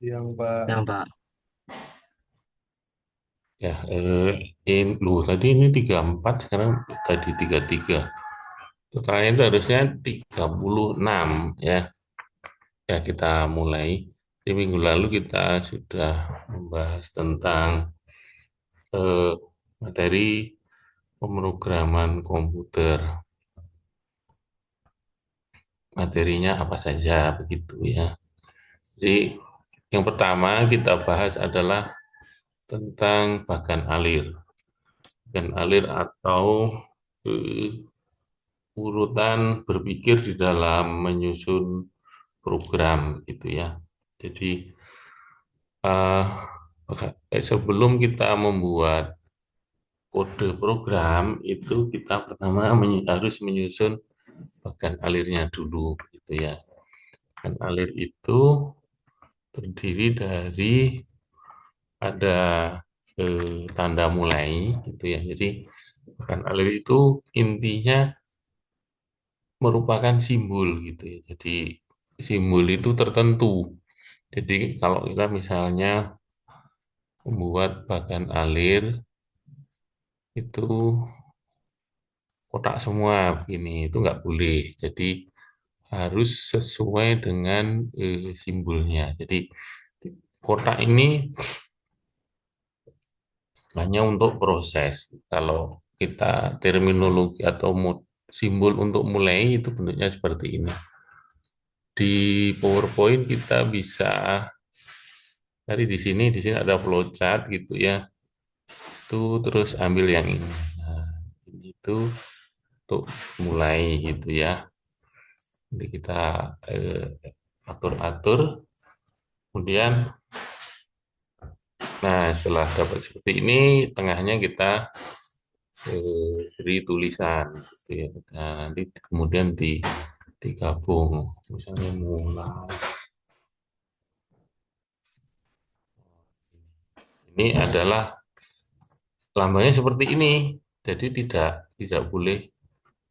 Yang Pak. Yang Pak, Ya, lu tadi ini 34, sekarang tadi 33. Totalnya itu harusnya 36 ya. Ya, kita mulai. Di minggu lalu kita sudah membahas tentang eh, materi pemrograman komputer. Materinya apa saja begitu ya. Jadi yang pertama kita bahas adalah tentang bagan alir. Bagan alir atau eh, urutan berpikir di dalam menyusun program itu ya. Jadi sebelum kita membuat kode program itu kita pertama harus menyusun bagan alirnya dulu gitu ya. Bagan alir itu terdiri dari ada tanda mulai gitu ya. Jadi bagan alir itu intinya merupakan simbol gitu ya. Jadi simbol itu tertentu. Jadi kalau kita misalnya membuat bagan alir itu kotak semua begini, itu nggak boleh. Jadi harus sesuai dengan simbolnya. Jadi kotak ini hanya untuk proses. Kalau kita terminologi atau simbol untuk mulai itu bentuknya seperti ini. Di PowerPoint kita bisa dari di sini ada flowchart gitu ya. Itu terus ambil yang ini. Nah, ini itu untuk mulai gitu ya. Jadi kita atur-atur, kemudian, nah setelah dapat seperti ini, tengahnya kita beri tulisan, gitu ya. Nah, nanti kemudian digabung, misalnya mulai. Ini adalah lambangnya seperti ini, jadi tidak tidak boleh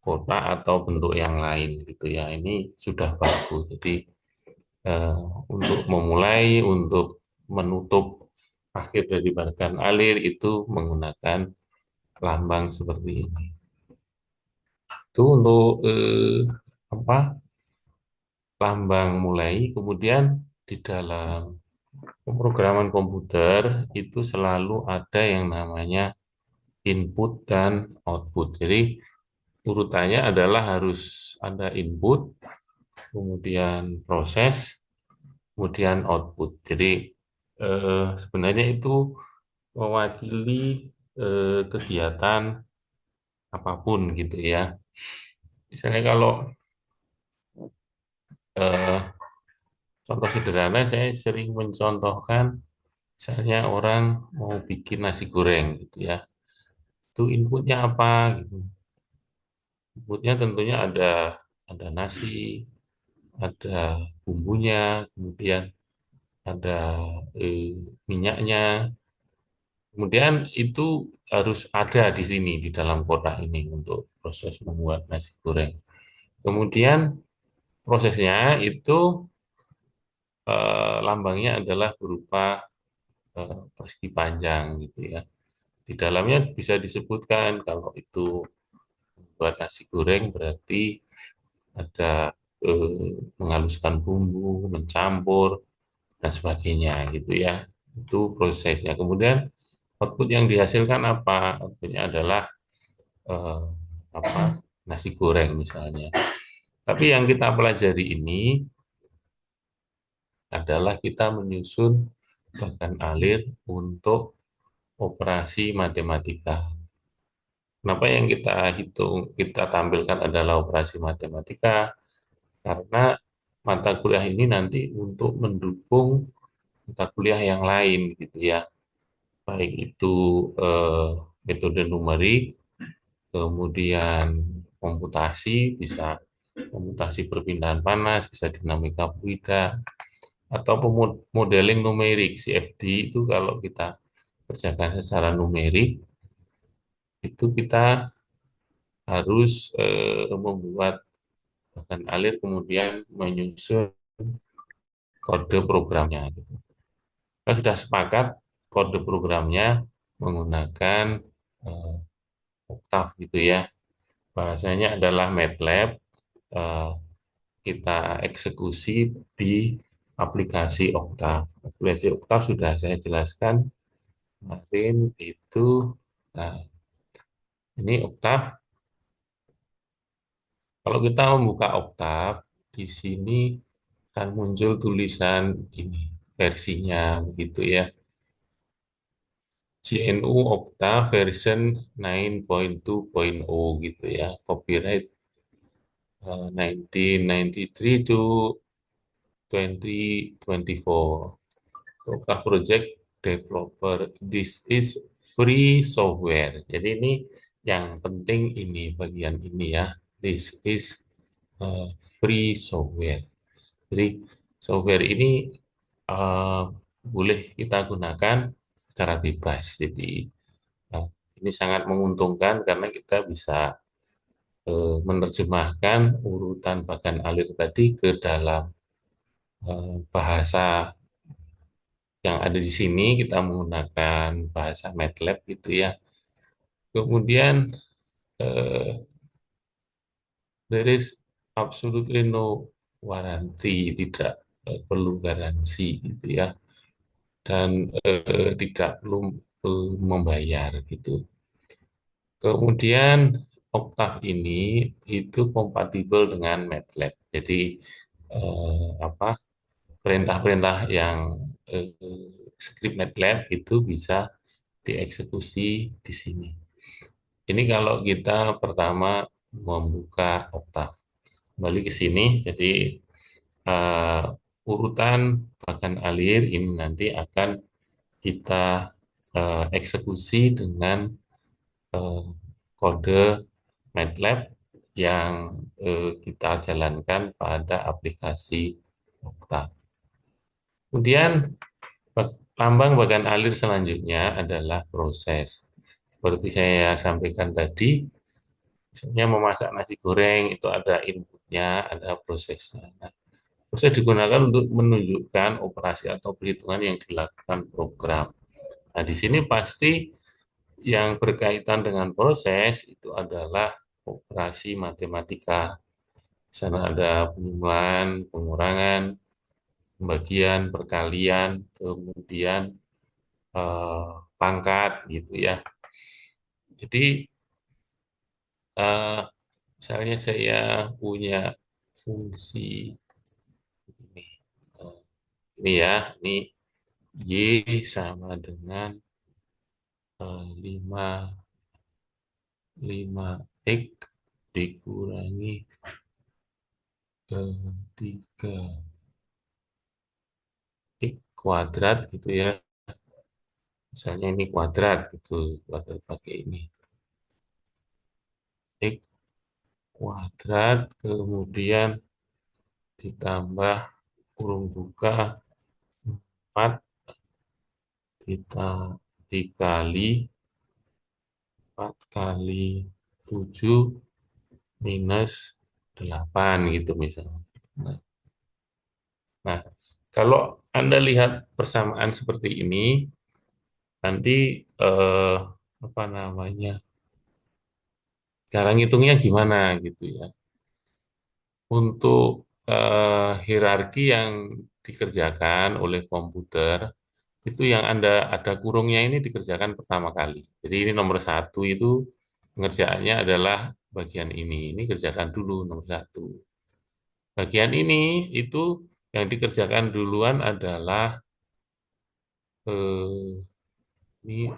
kotak atau bentuk yang lain gitu ya. Ini sudah bagus. Jadi eh, untuk memulai, untuk menutup akhir dari bagan alir itu menggunakan lambang seperti ini. Itu untuk apa? Lambang mulai. Kemudian di dalam pemrograman komputer itu selalu ada yang namanya input dan output. Jadi urutannya adalah harus ada input, kemudian proses, kemudian output. Jadi sebenarnya itu mewakili kegiatan apapun gitu ya. Misalnya kalau eh, contoh sederhana, saya sering mencontohkan, misalnya orang mau bikin nasi goreng gitu ya. Itu inputnya apa gitu. Inputnya tentunya ada nasi, ada bumbunya, kemudian ada eh, minyaknya. Kemudian itu harus ada di sini di dalam kotak ini untuk proses membuat nasi goreng. Kemudian prosesnya itu lambangnya adalah berupa persegi panjang gitu ya. Di dalamnya bisa disebutkan kalau itu buat nasi goreng berarti ada menghaluskan bumbu, mencampur dan sebagainya gitu ya. Itu prosesnya. Kemudian output yang dihasilkan apa? Outputnya adalah eh, apa? Nasi goreng misalnya. Tapi yang kita pelajari ini adalah kita menyusun bagan alir untuk operasi matematika. Kenapa yang kita hitung, kita tampilkan adalah operasi matematika? Karena mata kuliah ini nanti untuk mendukung mata kuliah yang lain gitu ya. Baik itu eh, metode numerik, kemudian komputasi, bisa komputasi perpindahan panas, bisa dinamika fluida, atau modeling numerik, CFD itu kalau kita kerjakan secara numerik, itu kita harus membuat bahan alir kemudian menyusun kode programnya gitu. Kita sudah sepakat kode programnya menggunakan eh, Octave gitu ya. Bahasanya adalah MATLAB. Eh, kita eksekusi di aplikasi Octave. Aplikasi Octave sudah saya jelaskan kemarin itu. Nah, ini Octave. Kalau kita membuka Octave, di sini akan muncul tulisan ini versinya begitu ya. GNU Octave version 9.2.0 gitu ya. Copyright 1993 to 2024. Octave Project Developer. This is free software. Jadi ini yang penting ini bagian ini ya. This is uh, free software. Jadi software ini uh, boleh kita gunakan secara bebas. Jadi uh, ini sangat menguntungkan karena kita bisa menerjemahkan urutan bagan alir tadi ke dalam bahasa yang ada di sini. Kita menggunakan bahasa MATLAB gitu ya. Kemudian uh, there is absolutely no warranty, tidak perlu garansi gitu ya. Dan tidak perlu membayar gitu. Kemudian Octave ini itu kompatibel dengan MATLAB. Jadi apa perintah-perintah yang script MATLAB itu bisa dieksekusi di sini. Ini kalau kita pertama membuka Octave. Kembali ke sini, jadi uh, urutan bahkan alir ini nanti akan kita eksekusi dengan eh, kode MATLAB yang kita jalankan pada aplikasi Octave. Kemudian lambang bagan alir selanjutnya adalah proses. Seperti saya sampaikan tadi, misalnya memasak nasi goreng itu ada inputnya, ada prosesnya. Nah, proses digunakan untuk menunjukkan operasi atau perhitungan yang dilakukan program. Nah, di sini pasti yang berkaitan dengan proses itu adalah operasi matematika. Di sana ada penjumlahan, pengurangan, pembagian, perkalian, kemudian pangkat gitu ya. Jadi eh, misalnya saya punya fungsi ini, eh, ini ya, ini Y sama dengan 5 X dikurangi 3 X kuadrat gitu ya. Misalnya ini kuadrat gitu, kuadrat pakai ini. X kuadrat kemudian ditambah kurung buka 4 kita dikali 4 kali 7 minus 8 gitu misalnya. Nah, nah, kalau Anda lihat persamaan seperti ini, nanti apa namanya? Cara ngitungnya gimana gitu ya. Untuk hierarki yang dikerjakan oleh komputer, itu yang Anda ada kurungnya ini dikerjakan pertama kali. Jadi ini nomor satu itu pengerjaannya adalah bagian ini. Ini kerjakan dulu nomor satu. Bagian ini itu yang dikerjakan duluan adalah ini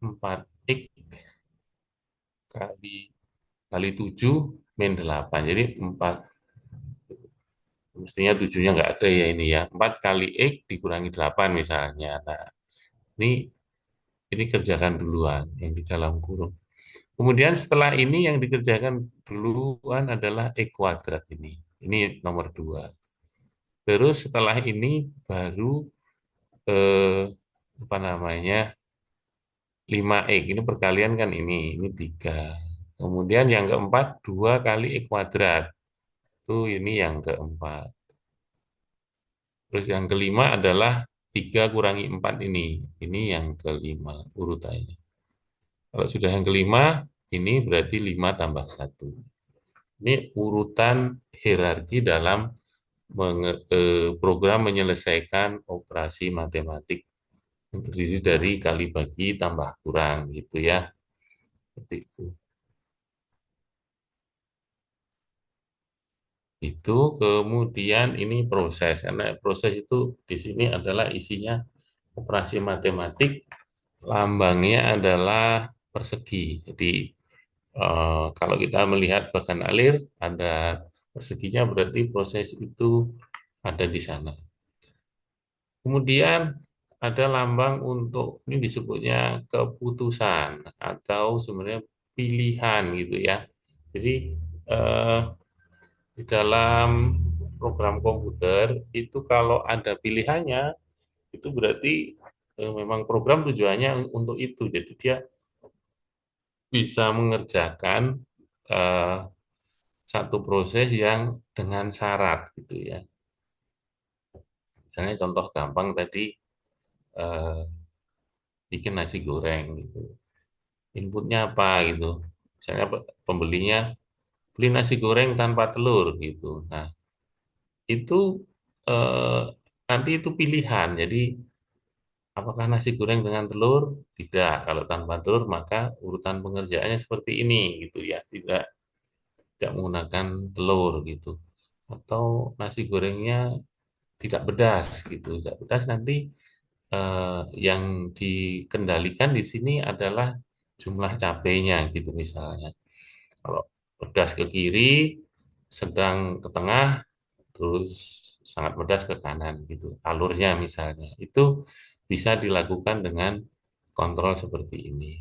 4x kali kali 7 min 8. Jadi 4, mestinya 7-nya nggak ada ya ini ya. 4 kali X dikurangi 8 misalnya. Nah, ini kerjakan duluan yang di dalam kurung. Kemudian setelah ini yang dikerjakan duluan adalah X kuadrat ini. Ini nomor 2. Terus setelah ini baru eh, apa namanya 5x. Ini perkalian kan ini 3. Kemudian yang keempat 2 kali X kuadrat. Itu ini yang keempat. Terus yang kelima adalah 3 kurangi 4 ini. Ini yang kelima urutannya. Kalau sudah yang kelima, ini berarti 5 tambah satu. Ini urutan hierarki dalam program menyelesaikan operasi matematik yang terdiri dari kali bagi tambah kurang gitu ya. Seperti itu. Itu kemudian ini proses. Karena proses itu di sini adalah isinya operasi matematik, lambangnya adalah persegi. Jadi kalau kita melihat bagan alir ada perseginya berarti proses itu ada di sana. Kemudian ada lambang untuk ini disebutnya keputusan atau sebenarnya pilihan gitu ya. Jadi eh, di dalam program komputer itu kalau ada pilihannya itu berarti memang program tujuannya untuk itu. Jadi dia bisa mengerjakan eh, satu proses yang dengan syarat gitu ya. Misalnya contoh gampang tadi eh, bikin nasi goreng gitu. Inputnya apa gitu. Misalnya pembelinya beli nasi goreng tanpa telur gitu. Nah, itu eh, nanti itu pilihan. Jadi apakah nasi goreng dengan telur? Tidak. Kalau tanpa telur maka urutan pengerjaannya seperti ini gitu ya. Tidak menggunakan telur gitu. Atau nasi gorengnya tidak pedas gitu. Tidak pedas nanti yang dikendalikan di sini adalah jumlah cabenya gitu misalnya. Kalau pedas ke kiri, sedang ke tengah, terus sangat pedas ke kanan gitu. Alurnya misalnya. Itu bisa dilakukan dengan kontrol seperti ini.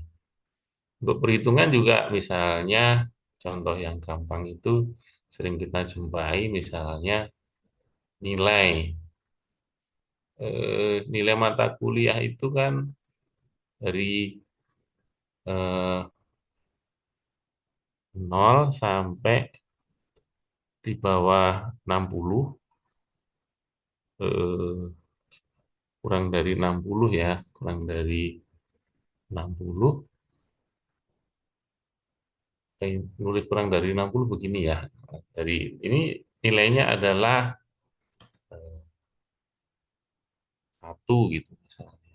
Untuk perhitungan juga misalnya contoh yang gampang itu sering kita jumpai misalnya nilai nilai mata kuliah itu kan dari 0 sampai di bawah 60 eh, kurang dari 60 ya, kurang dari 60 nulis kurang dari 60 begini ya. Dari ini nilainya adalah eh, 1 gitu misalnya.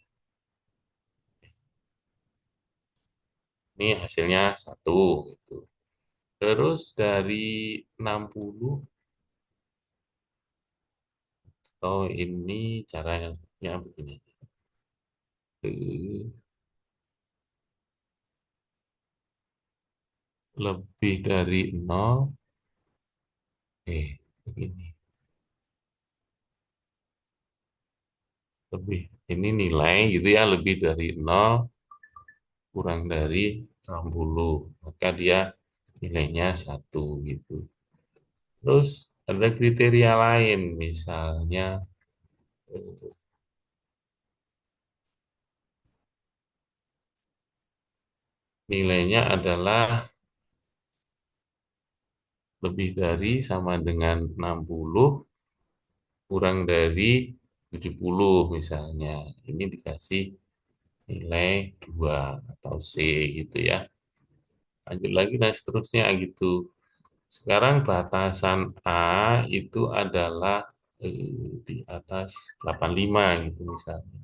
Ini hasilnya 1 gitu. Terus dari 60 oh ini caranya begini. Eh, Lebih dari 0 begini. Lebih ini nilai gitu ya lebih dari 0 kurang dari 60 maka dia nilainya 1 gitu. Terus ada kriteria lain misalnya eh, nilainya adalah lebih dari sama dengan 60 kurang dari 70 misalnya. Ini dikasih nilai 2 atau C gitu ya. Lanjut lagi dan seterusnya gitu. Sekarang batasan A itu adalah di atas 85 gitu misalnya.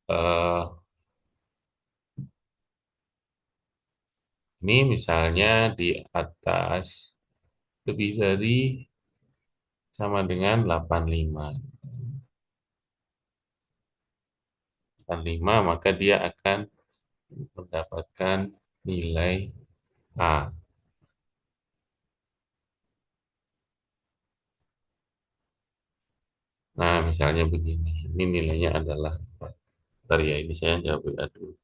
Eh, ini misalnya di atas lebih dari sama dengan 85. 85 maka dia akan mendapatkan nilai A. Nah, misalnya begini. Ini nilainya adalah, bentar ya, ini saya jawab dulu.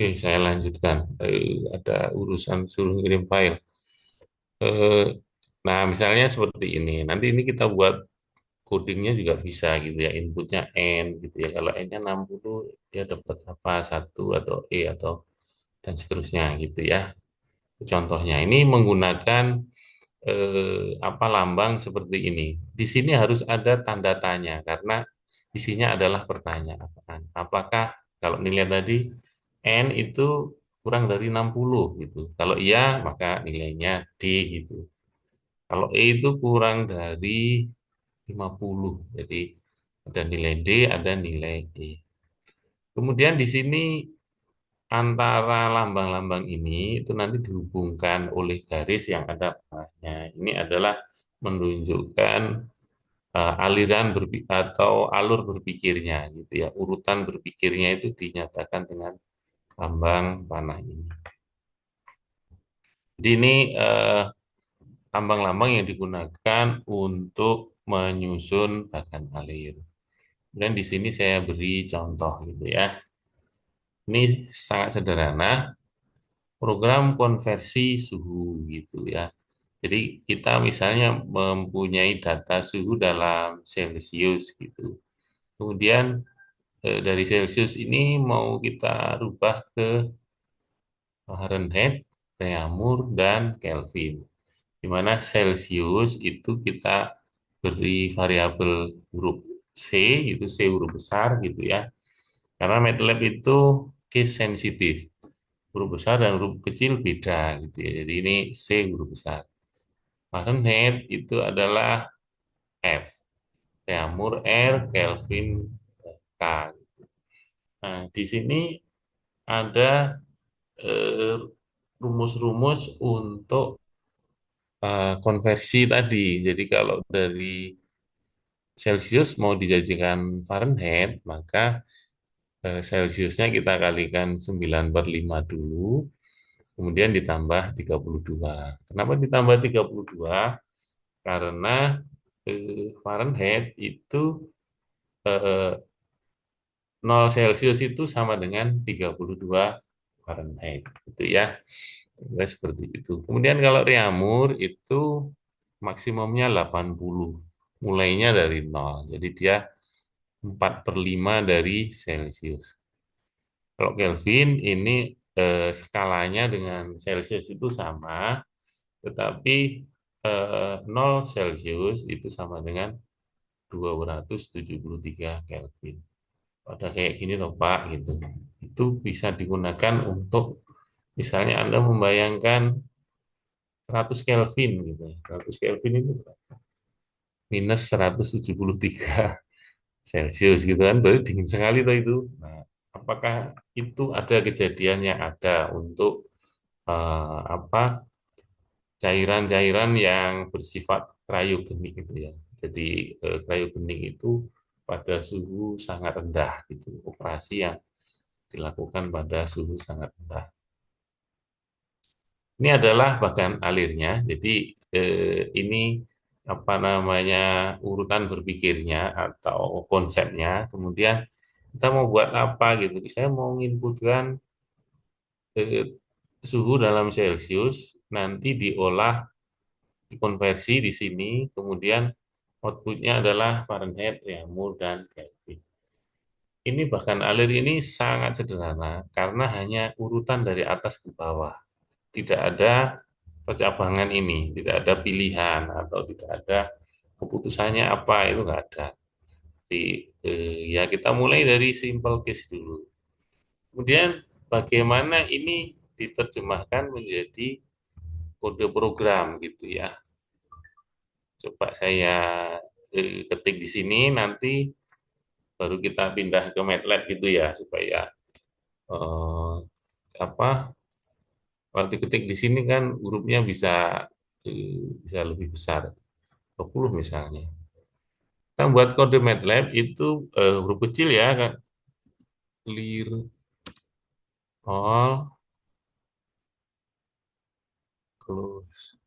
Oke, saya lanjutkan. Ada urusan suruh ngirim file. Eh, nah, misalnya seperti ini. Nanti ini kita buat codingnya juga bisa gitu ya. Inputnya N gitu ya. Kalau N-nya 60, dia dapat apa? Satu atau E atau dan seterusnya gitu ya. Contohnya ini menggunakan apa lambang seperti ini. Di sini harus ada tanda tanya karena isinya adalah pertanyaan. Apakah kalau nilai tadi N itu kurang dari 60 gitu. Kalau iya maka nilainya D gitu. Kalau E itu kurang dari 50. Jadi ada nilai D, ada nilai E. Kemudian di sini antara lambang-lambang ini itu nanti dihubungkan oleh garis yang ada panahnya. Ini adalah menunjukkan aliran atau alur berpikirnya gitu ya. Urutan berpikirnya itu dinyatakan dengan lambang panah ini. Jadi ini lambang-lambang yang digunakan untuk menyusun bagan alir. Dan di sini saya beri contoh gitu ya. Ini sangat sederhana, program konversi suhu gitu ya. Jadi kita misalnya mempunyai data suhu dalam Celsius gitu. Kemudian dari Celsius ini mau kita rubah ke Fahrenheit, Reaumur, dan Kelvin. Di mana Celsius itu kita beri variabel huruf C, itu C huruf besar gitu ya. Karena MATLAB itu case sensitif. Huruf besar dan huruf kecil beda gitu ya. Jadi ini C huruf besar. Fahrenheit itu adalah F, Reaumur R, Kelvin K. Nah, di sini ada eh, rumus-rumus untuk konversi tadi. Jadi kalau dari Celsius mau dijadikan Fahrenheit, maka Celsiusnya kita kalikan 9/5 dulu, kemudian ditambah 32. Kenapa ditambah 32? Karena Fahrenheit itu 0 Celsius itu sama dengan 32 Fahrenheit. Gitu ya. Kira seperti itu. Kemudian kalau Reaumur itu maksimumnya 80. Mulainya dari 0. Jadi dia 4/5 dari Celsius. Kalau Kelvin ini skalanya dengan Celsius itu sama, tetapi 0 Celsius itu sama dengan 273 Kelvin. Pada kayak gini loh Pak, gitu. Itu bisa digunakan untuk misalnya Anda membayangkan 100 Kelvin gitu. 100 Kelvin itu minus 173 Celcius gitu kan, berarti dingin sekali tuh itu. Nah, apakah itu ada kejadian yang ada untuk apa cairan-cairan yang bersifat kriogenik gitu ya. Jadi kriogenik itu pada suhu sangat rendah gitu. Operasi yang dilakukan pada suhu sangat rendah. Ini adalah bagan alirnya. Jadi ini apa namanya urutan berpikirnya atau konsepnya. Kemudian kita mau buat apa gitu. Saya mau menginputkan eh, suhu dalam Celcius, nanti diolah, dikonversi di sini, kemudian outputnya adalah Fahrenheit, Reaumur, dan Kelvin. Ini bahkan alir ini sangat sederhana karena hanya urutan dari atas ke bawah. Tidak ada percabangan ini, tidak ada pilihan atau tidak ada keputusannya apa, itu nggak ada. Jadi ya kita mulai dari simple case dulu. Kemudian bagaimana ini diterjemahkan menjadi kode program gitu ya. Coba saya ketik di sini, nanti baru kita pindah ke MATLAB gitu ya supaya eh, apa kalau diketik di sini kan hurufnya bisa lebih besar, 20 misalnya. Kita buat kode MATLAB itu huruf kecil ya, kan? Clear all, close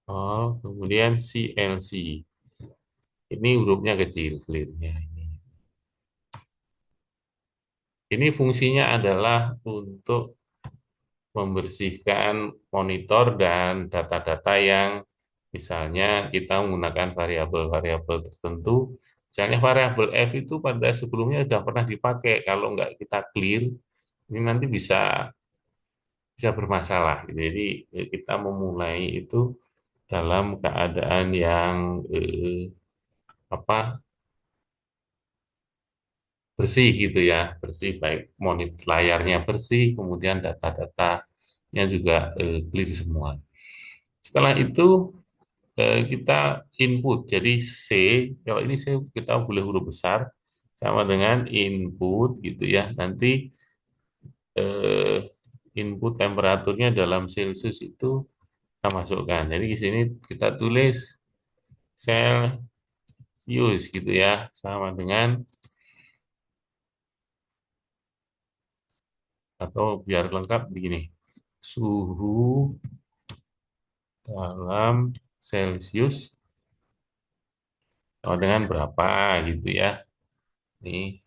all, kemudian CLC. Ini hurufnya kecil, clearnya ini. Ini fungsinya adalah untuk membersihkan monitor dan data-data yang misalnya kita menggunakan variabel-variabel tertentu. Misalnya variabel F itu pada sebelumnya sudah pernah dipakai. Kalau nggak kita clear, ini nanti bisa bisa bermasalah. Jadi kita memulai itu dalam keadaan yang apa bersih gitu ya, bersih baik monitor layarnya bersih, kemudian data-datanya juga clear semua. Setelah itu kita input. Jadi C, kalau ini C kita boleh huruf besar sama dengan input gitu ya. Nanti eh, input temperaturnya dalam Celsius itu kita masukkan. Jadi di sini kita tulis Celsius gitu ya, sama dengan atau biar lengkap begini. Suhu dalam Celsius sama dengan berapa gitu ya. Ini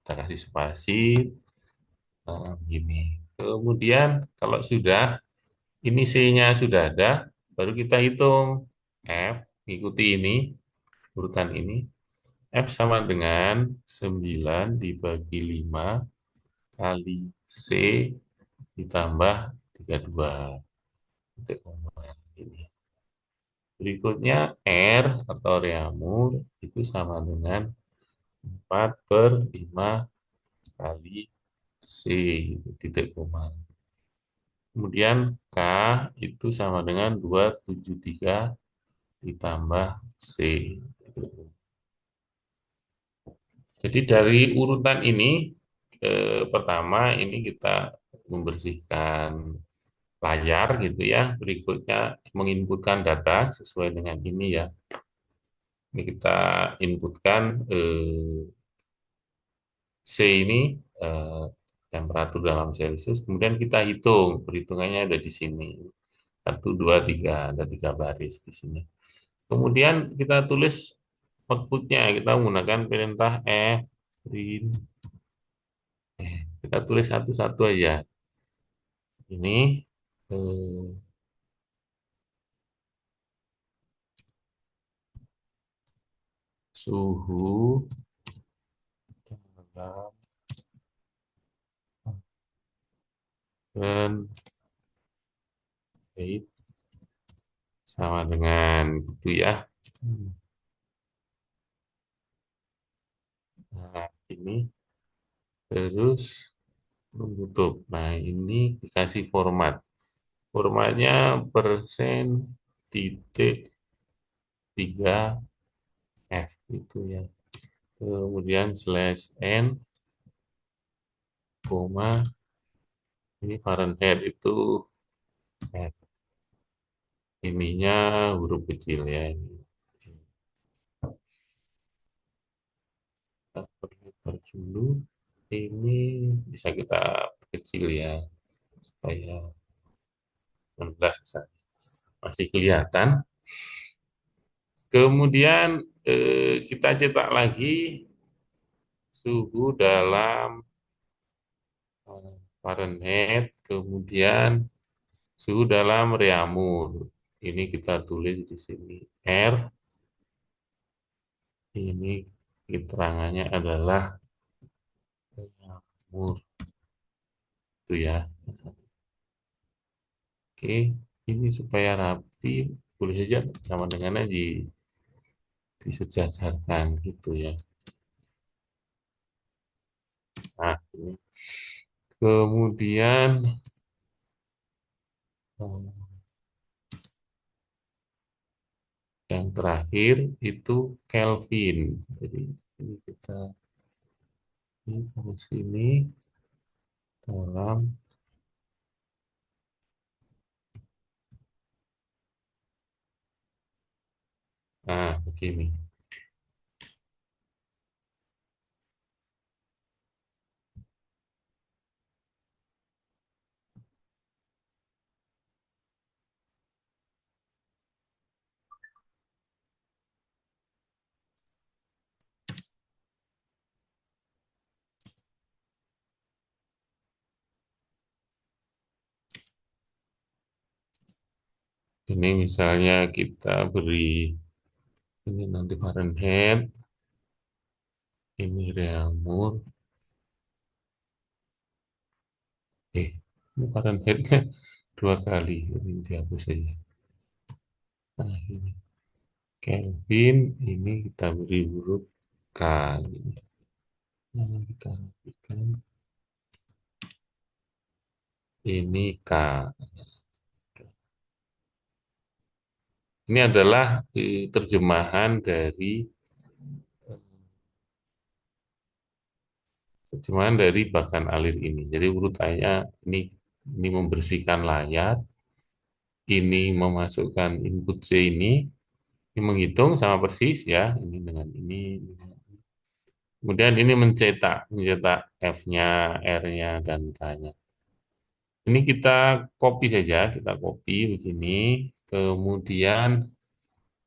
kita kasih spasi. Nah, gini. Kemudian kalau sudah ini C-nya sudah ada, baru kita hitung F, ikuti ini, urutan ini. F sama dengan 9 dibagi 5 kali C ditambah 32. Titik koma ini. Berikutnya R atau reamur itu sama dengan 4 per 5 kali C titik koma. Kemudian K itu sama dengan 273 ditambah C. Jadi dari urutan ini, pertama ini kita membersihkan layar gitu ya. Berikutnya menginputkan data sesuai dengan ini ya. Ini kita inputkan C ini eh, temperatur dalam Celcius. Kemudian kita hitung, perhitungannya ada di sini. Satu, dua, tiga, ada tiga baris di sini. Kemudian kita tulis outputnya, kita menggunakan perintah print. Kita tulis satu-satu aja. Ini eh, suhu dalam dan height sama dengan itu ya. Nah, ini terus menutup. Nah, ini dikasih format. Formatnya persen titik 3 F itu ya. Kemudian slash N, koma, ini Fahrenheit itu F. Ininya huruf kecil ya. Kita perlebar dulu. Ini bisa kita kecil ya. Supaya 16 misalnya. Masih kelihatan. Kemudian kita cetak lagi suhu dalam Fahrenheit, kemudian suhu dalam reaumur. Ini kita tulis di sini R. Ini keterangannya adalah reaumur itu ya. Oke, ini supaya rapi, boleh saja sama dengannya disejajarkan gitu ya. Nah, ini. Kemudian yang terakhir itu Kelvin. Jadi ini kita ini taruh sini dalam nah begini. Ini misalnya kita beri ini nanti Fahrenheit, ini Reaumur. Eh, ini Fahrenheitnya dua kali. Ini dihapus saja. Nah, ini Kelvin, ini kita beri huruf K. Ini. Nah, kita rapikan. Ini K. Ini adalah terjemahan dari bagan alir ini. Jadi urutannya ini membersihkan layar, ini memasukkan input C ini menghitung sama persis ya, ini dengan ini. Kemudian ini mencetak F-nya, R-nya, dan K-nya. Ini kita copy saja, kita copy begini. Kemudian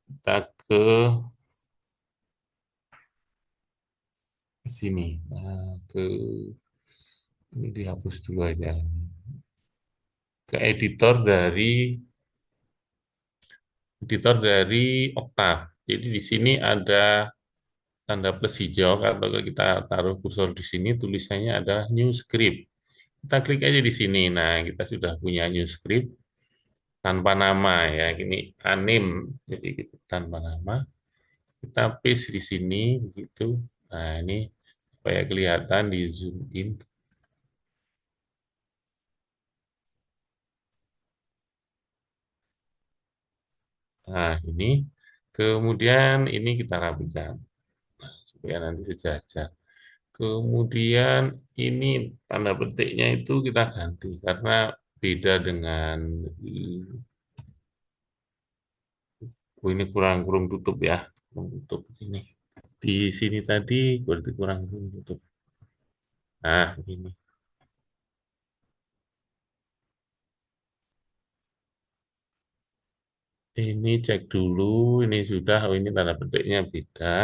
kita ke sini. Nah, ini dihapus dulu aja. Ke editor dari Octave. Jadi di sini ada tanda plus hijau. Kalau kita taruh kursor di sini, tulisannya ada new script. Kita klik aja di sini. Nah, kita sudah punya new script tanpa nama ya. Ini anim, jadi tanpa nama. Kita paste di sini begitu. Nah, ini supaya kelihatan di zoom in. Nah, ini kemudian ini kita rapikan. Nah, supaya nanti sejajar. Kemudian ini tanda petiknya itu kita ganti karena beda dengan ini kurang tutup ya, kurang tutup ini. Di sini tadi berarti kurang tutup. Nah, ini. Ini cek dulu, ini sudah, oh ini tanda petiknya beda.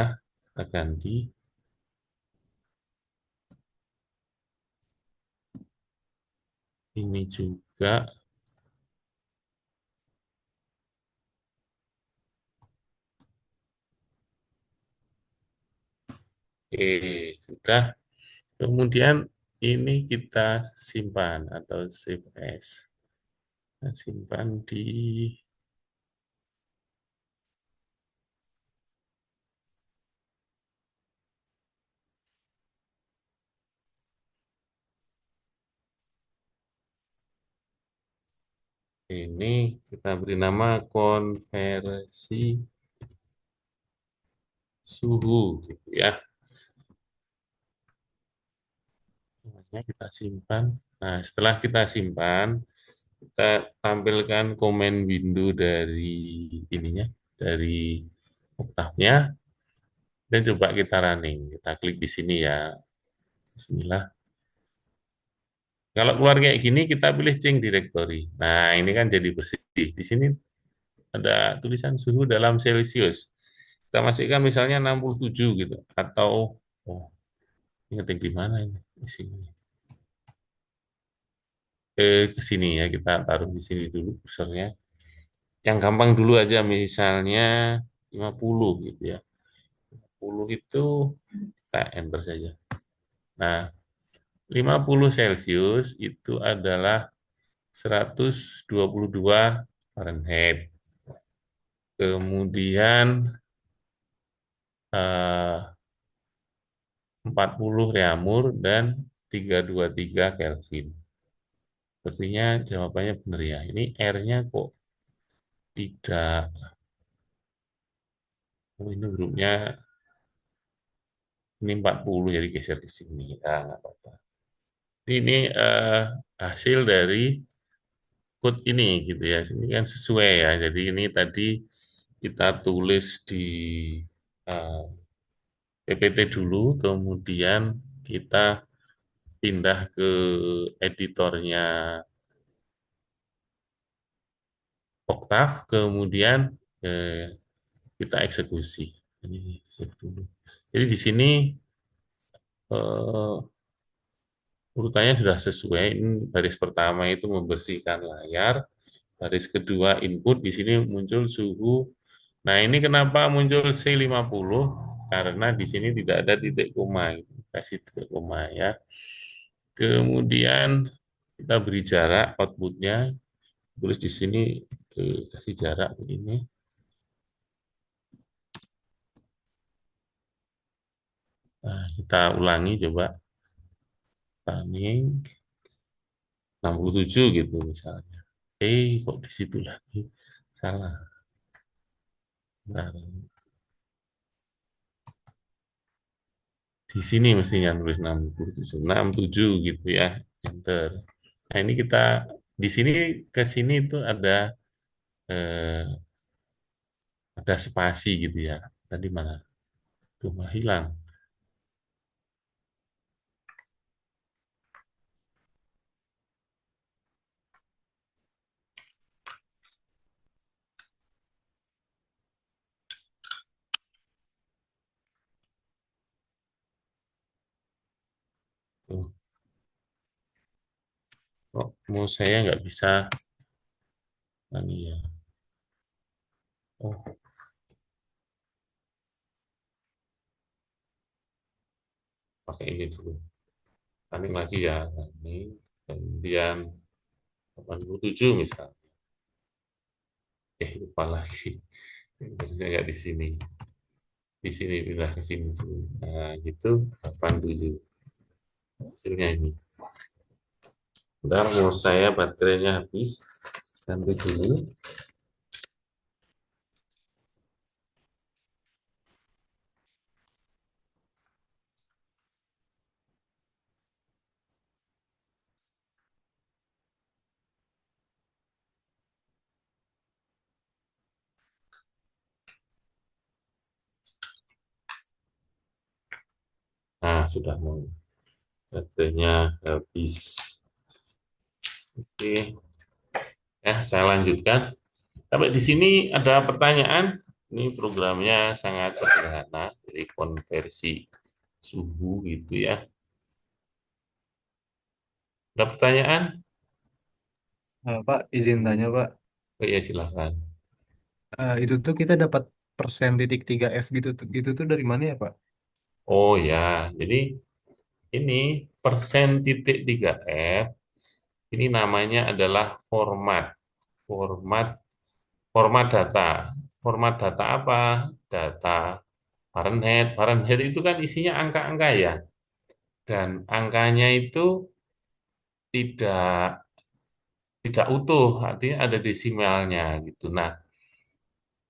Kita ganti. Ini juga. Sudah. Kemudian ini kita simpan atau save as. Nah, simpan di ini, kita beri nama konversi suhu gitu ya. Namanya kita simpan. Nah, setelah kita simpan, kita tampilkan komen window dari ininya, dari Octave-nya, dan coba kita running. Kita klik di sini ya. Bismillah. Kalau keluar kayak gini, kita pilih change directory. Nah, ini kan jadi bersih. Di sini ada tulisan suhu dalam Celcius. Kita masukkan misalnya 67 gitu. Atau, oh, ini ngetik di mana ini? Di sini. Ke sini ya, kita taruh di sini dulu kursornya. Yang gampang dulu aja, misalnya 50 gitu ya. 50 itu kita enter saja. Nah, 50 Celcius itu adalah 122 Fahrenheit. Kemudian 40 Reaumur dan 323 Kelvin. Sepertinya jawabannya benar ya. Ini R-nya kok tidak. Oh, ini hurufnya ini 40 jadi geser ke sini. Ya, nggak apa-apa. Ini hasil dari code ini gitu ya. Ini kan sesuai ya. Jadi ini tadi kita tulis di eh, PPT dulu, kemudian kita pindah ke editornya Octave, kemudian kita eksekusi. Ini save dulu. Jadi di sini eh, urutannya sudah sesuai. Ini baris pertama itu membersihkan layar, Baris kedua input, di sini muncul suhu. Nah, ini kenapa muncul C50? Karena di sini tidak ada titik koma. Kasih titik koma ya. Kemudian kita beri jarak outputnya. Tulis di sini kasih jarak begini. Nah, kita ulangi coba. Running 67 gitu misalnya. Kok di situ lagi? Salah. Nah, di sini mestinya nulis 67. 67 gitu ya. Enter. Nah, ini kita di sini ke sini itu eh, ada spasi gitu ya. Tadi mana? Tuh malah hilang. Tuh. Kok mau saya nggak bisa ini ya. Oh, pakai ini dulu. Running lagi ya. Running. Kemudian 87 misalnya. Lupa lagi. Terusnya nggak di sini. Di sini pindah ke sini dulu. Nah, gitu 87. Hasilnya ini. Bentar, mau saya baterainya habis. Ganti dulu. Nah, sudah mau baterainya habis. Oke, ya saya lanjutkan. Sampai di sini ada pertanyaan. Ini programnya sangat sederhana, jadi konversi suhu gitu ya. Ada pertanyaan? Pak, izin tanya Pak. Oh ya silahkan. Itu tuh kita dapat persen titik 3F gitu tuh dari mana ya Pak? Oh ya, jadi ini persen titik 3F, ini namanya adalah format. Format format data. Format data apa? Data Fahrenheit. Fahrenheit itu kan isinya angka-angka ya. Dan angkanya itu tidak tidak utuh, artinya ada desimalnya gitu. Nah,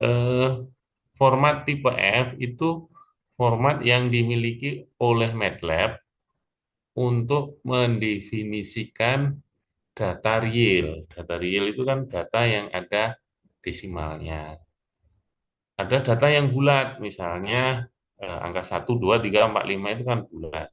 eh, format tipe F itu format yang dimiliki oleh MATLAB untuk mendefinisikan data real. Data real itu kan data yang ada desimalnya. Ada data yang bulat, misalnya angka 1, 2, 3, 4, 5 itu kan bulat.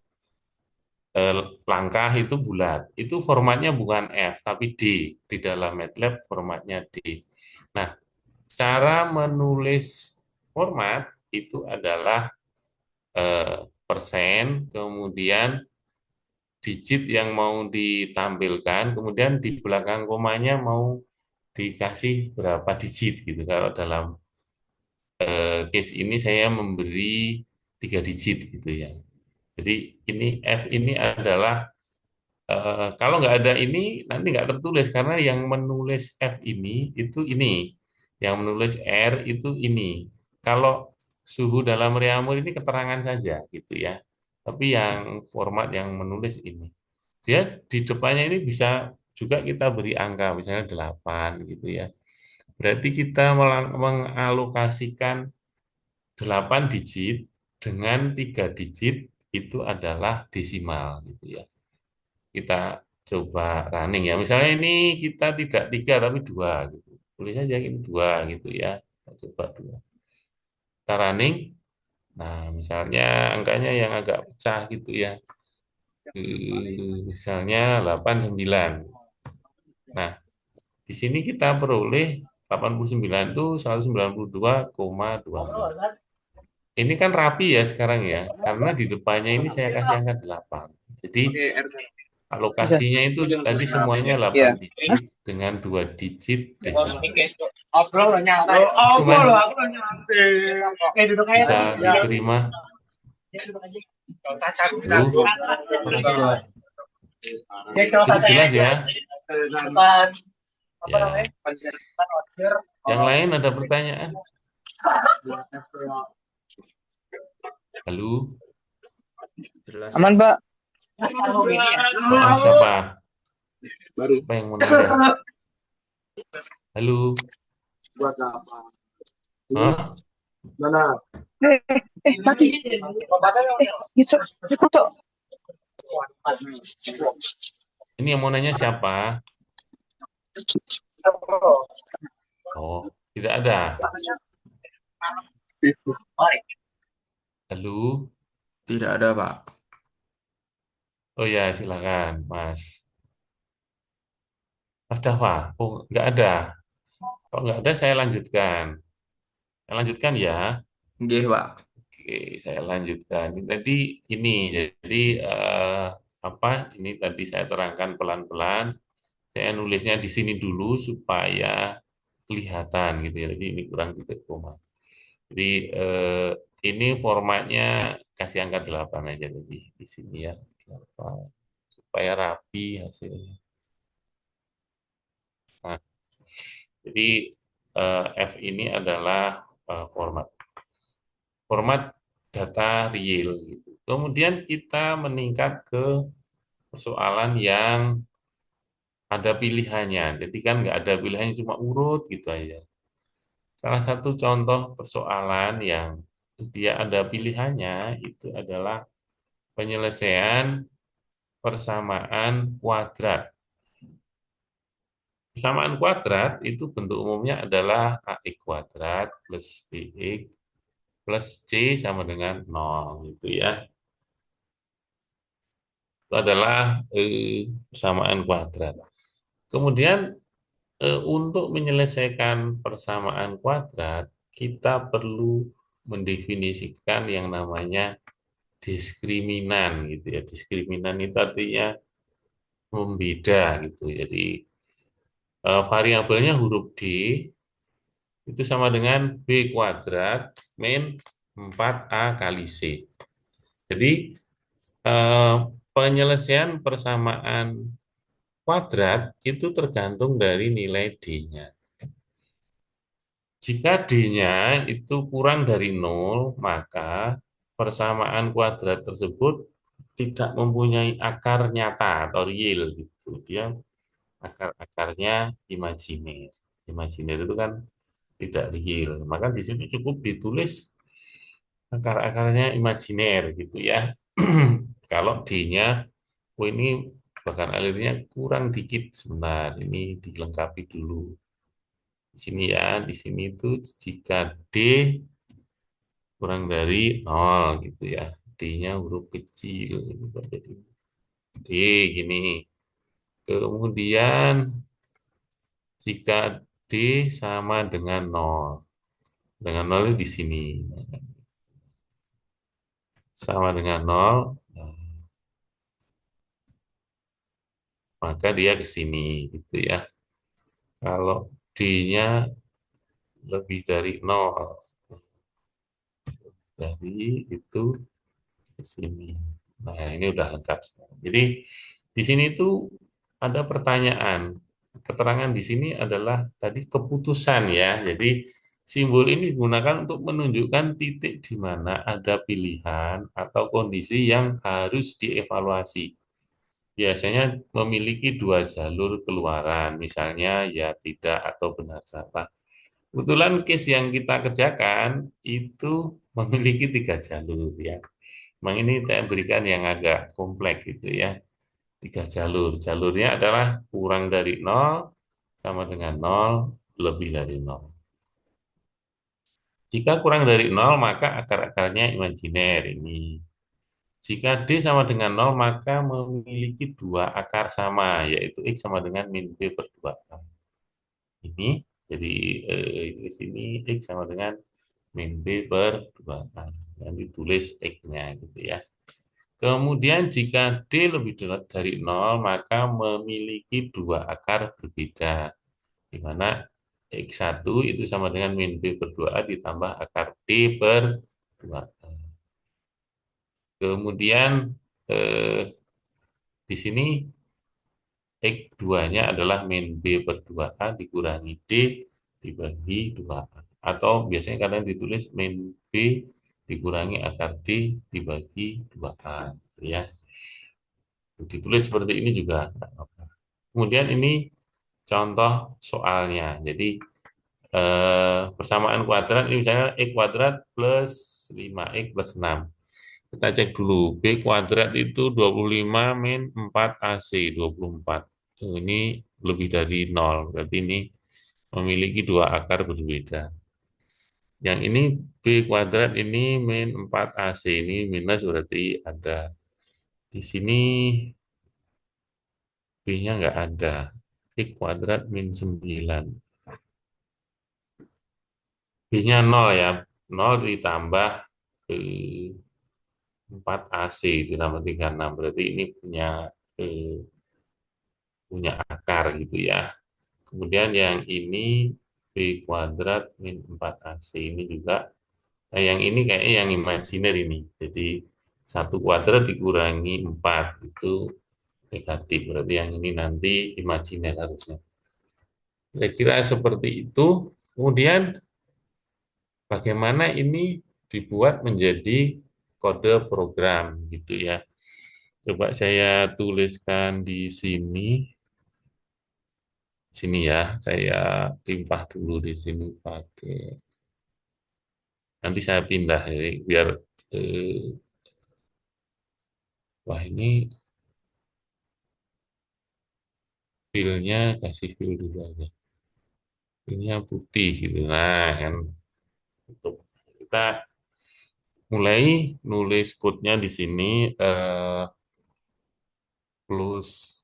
Eh, Langkah itu bulat. Itu formatnya bukan F, tapi D. Di dalam MATLAB formatnya D. Nah, cara menulis format itu adalah persen, kemudian digit yang mau ditampilkan, kemudian di belakang komanya mau dikasih berapa digit gitu. Kalau dalam case ini saya memberi 3 digit gitu ya. Jadi ini F ini adalah kalau nggak ada ini nanti nggak tertulis karena yang menulis F ini, yang menulis R itu ini. Kalau suhu dalam reamer ini keterangan saja gitu ya. Tapi yang format yang menulis ini. Dia di depannya ini bisa juga kita beri angka misalnya 8 gitu ya. Berarti kita mengalokasikan 8 digit dengan 3 digit itu adalah desimal gitu ya. Kita coba running ya. Misalnya ini kita tidak 3 tapi 2 gitu. Tulis aja ini 2 gitu ya. Kita coba 2. Kita running. Nah, misalnya angkanya yang agak pecah gitu ya. Misalnya 89. Nah, di sini kita peroleh 89 itu 192,12. Ini kan rapi ya sekarang ya, karena di depannya ini saya kasih angka 8. Jadi Pakai R. Bisa. Alokasinya itu tadi semuanya 8 Iya. digit dengan 2 digit desimal. Ngobrol lo nyantai. Itu Ngobrol Mas lo, aku lo nyantai. Duduk aja bisa tadi. Ya. diterima. Ya, duduk aja. Kaca guna. Halo, Makasih, Pak. Ya, coba itu kaca jelas aja. ya? Depan apa namanya? Ya. Penjelasan order. Yang lain ada pertanyaan? Halo, Jelas, Aman, Pak. Pak. siapa? Apa yang mau nanya? Halo, Buat apa? hah? Mana? Mati. Gitu. Cukup, Cok. Ini yang mau nanya siapa? Oh, tidak ada. Halo, Tidak ada, Pak. oh ya silakan, Mas. Mas Dava. Oh, nggak ada. Kalau nggak ada, saya lanjutkan. Saya lanjutkan ya. Nggih, Pak. Oke, saya lanjutkan. Ini tadi ini, jadi apa? Ini tadi saya terangkan pelan-pelan. Saya nulisnya di sini dulu supaya kelihatan gitu ya. Jadi ini kurang titik koma. Jadi ini formatnya kasih angka 8 aja tadi di sini ya. 8. Supaya rapi hasilnya. Nah, jadi F ini adalah format format data real gitu. Kemudian kita meningkat ke persoalan yang ada pilihannya. Jadi kan nggak ada pilihannya cuma urut gitu aja. Salah satu contoh persoalan yang dia ada pilihannya itu adalah penyelesaian persamaan kuadrat. Persamaan kuadrat itu bentuk umumnya adalah ax kuadrat plus bx plus c sama dengan 0 gitu ya. Itu adalah persamaan kuadrat. Kemudian untuk menyelesaikan persamaan kuadrat, kita perlu mendefinisikan yang namanya diskriminan gitu ya. Diskriminan itu artinya membeda gitu. Jadi variabelnya huruf D itu sama dengan B kuadrat min 4A kali C. Jadi eh, penyelesaian persamaan kuadrat itu tergantung dari nilai D-nya. Jika D-nya itu kurang dari 0, maka persamaan kuadrat tersebut tidak mempunyai akar nyata atau real gitu. Dia akar-akarnya imajiner. Imajiner itu kan tidak real. Maka di sini cukup ditulis akar-akarnya imajiner gitu ya. Kalau D-nya, oh ini bahkan alirnya kurang dikit sebentar. Ini dilengkapi dulu. Di sini ya, di sini itu jika D kurang dari 0 gitu ya. D-nya huruf kecil. Jadi D gini. Kemudian jika D sama dengan 0. Dengan 0 itu di sini. Sama dengan 0, maka dia ke sini gitu ya. Kalau D-nya lebih dari 0, dari itu ke sini. Nah, ini udah lengkap. Jadi di sini itu ada pertanyaan. Keterangan di sini adalah tadi keputusan ya. Jadi simbol ini digunakan untuk menunjukkan titik di mana ada pilihan atau kondisi yang harus dievaluasi. Biasanya memiliki dua jalur keluaran, misalnya ya tidak atau benar salah. Kebetulan case yang kita kerjakan itu memiliki tiga jalur ya. Memang ini saya berikan yang agak kompleks gitu ya. Tiga jalur. Jalurnya adalah kurang dari 0, sama dengan 0, lebih dari 0. Jika kurang dari 0, maka akar-akarnya imajiner ini. Jika D sama dengan 0, maka memiliki dua akar sama, yaitu X sama dengan min B per 2. Ini, jadi di sini X sama dengan min B per 2. Nanti tulis X-nya gitu ya. Kemudian jika D lebih dari nol, maka memiliki dua akar berbeda, di mana X1 itu sama dengan min B per 2A ditambah akar D per 2A. Kemudian eh, di sini X2-nya adalah min B per 2A dikurangi D dibagi 2A. Atau biasanya kadang ditulis min B dikurangi akar D dibagi 2A. Gitu ya. Ditulis seperti ini juga nggak apa-apa. Kemudian ini contoh soalnya. Jadi persamaan kuadrat ini misalnya X kuadrat plus 5X plus 6. Kita cek dulu. B kuadrat itu 25 min 4 AC, 24. Ini lebih dari 0. Berarti ini memiliki dua akar berbeda. Yang ini B kuadrat ini min 4 AC. Ini minus berarti ada. Di sini B-nya nggak ada. X kuadrat min 9. B-nya 0 ya. 0 ditambah 4 AC ditambah 36. Berarti ini punya akar gitu ya. Kemudian yang ini B kuadrat min 4 AC ini juga. Nah, yang ini kayaknya yang imajiner ini. Jadi 1 kuadrat dikurangi 4 itu negatif. Berarti yang ini nanti imajiner harusnya. Kira-kira seperti itu. Kemudian bagaimana ini dibuat menjadi kode program gitu ya. Coba saya tuliskan di sini. Sini ya, saya timpah dulu di sini pakai. Nanti saya pindah jadi biar wah ini filenya kasih fil dulu aja. Filenya putih gitu. Nah, kan untuk kita mulai nulis code-nya di sini plus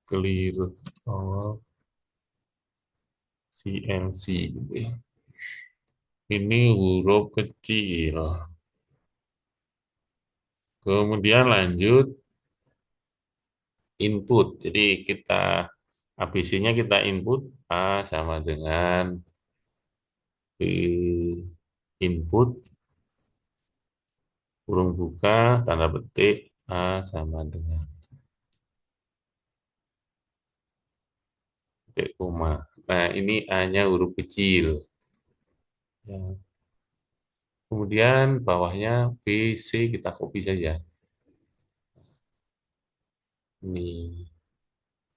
clear CNC gitu ya. Ini huruf kecil. Kemudian lanjut input. Jadi kita ABC-nya kita input A sama dengan input kurung buka tanda petik A sama dengan titik koma. Nah, ini A-nya huruf kecil. Ya. Kemudian bawahnya B, C kita copy saja. Ini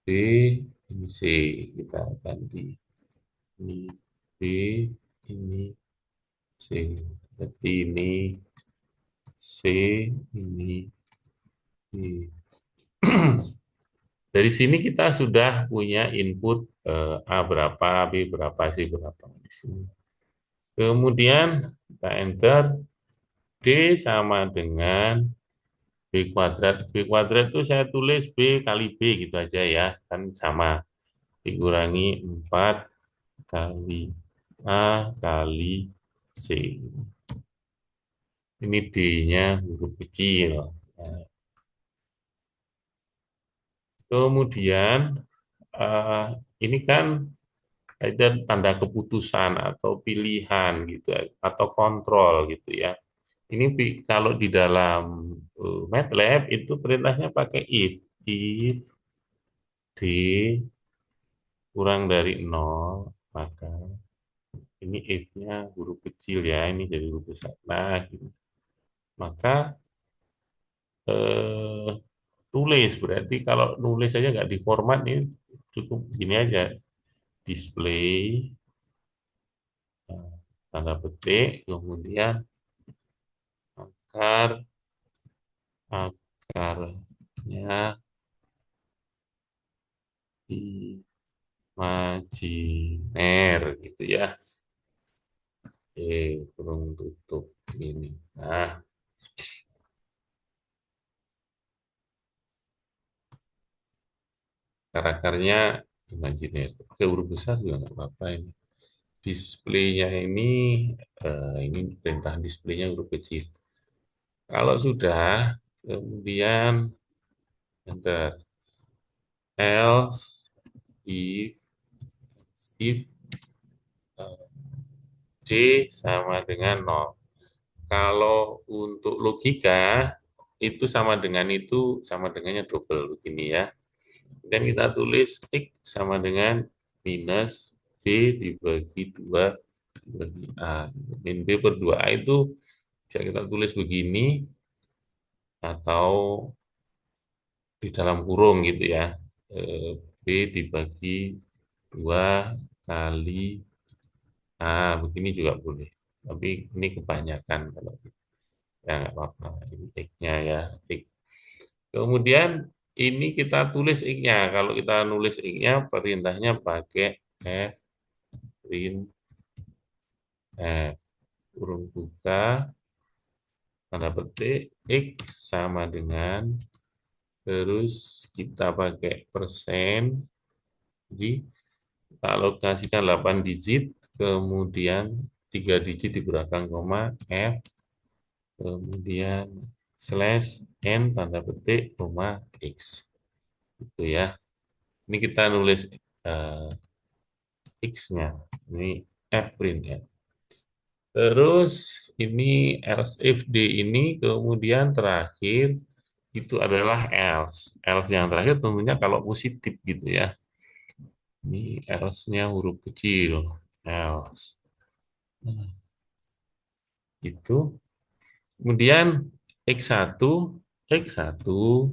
B, ini C kita ganti. Ini B, ini C. Berarti ini C, ini B. Dari sini kita sudah punya input A berapa, B berapa, C berapa di sini. Kemudian kita enter D sama dengan B kuadrat. B kuadrat itu saya tulis B kali B gitu aja ya. Kan sama. Dikurangi 4 kali A kali C. Ini D-nya huruf kecil. Nah, kemudian ini kan ada tanda keputusan atau pilihan gitu atau kontrol gitu ya. Ini kalau di dalam MATLAB itu perintahnya pakai if D kurang dari 0 maka ini if-nya huruf kecil ya, ini jadi huruf besar. Nah, gitu. Maka eh, tulis berarti kalau nulis aja nggak diformat ini cukup gini aja display tanda petik kemudian akar akarnya imajiner gitu ya. Kurung tutup ini. Nah, karakternya imajiner. Pakai huruf besar juga nggak apa-apa ini. displaynya ini perintah displaynya huruf kecil. Kalau sudah, kemudian enter. Else if eh, D sama dengan 0. Kalau untuk logika, itu sama dengan itu, sama dengannya double begini ya. Dan kita tulis X sama dengan minus B dibagi 2 dibagi A. Min B per 2A itu bisa kita tulis begini, atau di dalam kurung gitu ya. B dibagi 2 kali A, begini juga boleh. Tapi ini kebanyakan kalau ya nggak apa-apa. Ini X-nya ya. X. Kemudian ini kita tulis X-nya. Kalau kita nulis X-nya, perintahnya pakai F print F. Kurung buka, tanda petik, X sama dengan, terus kita pakai persen. Jadi kita alokasikan 8 digit, kemudian 3 digit di belakang koma, F, kemudian slash N, tanda petik, koma, X. Itu ya. Ini kita nulis X-nya. Ini F print ya. Terus ini else if D ini, kemudian terakhir itu adalah else. Else yang terakhir tentunya kalau positif gitu ya. Ini else-nya huruf kecil. Else. Nah, itu. Kemudian X1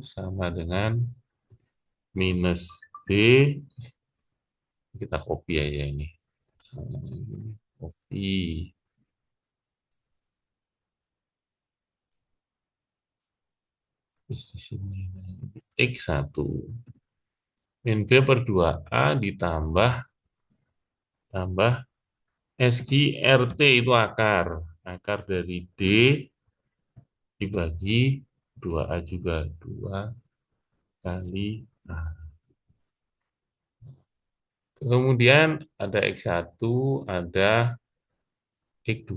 sama dengan minus B. Kita copy aja ini. Copy. Terus di sini X1 min B per 2A ditambah SQRT itu akar. Akar dari D dibagi 2A juga. 2 kali A. Kemudian ada X1, ada X2.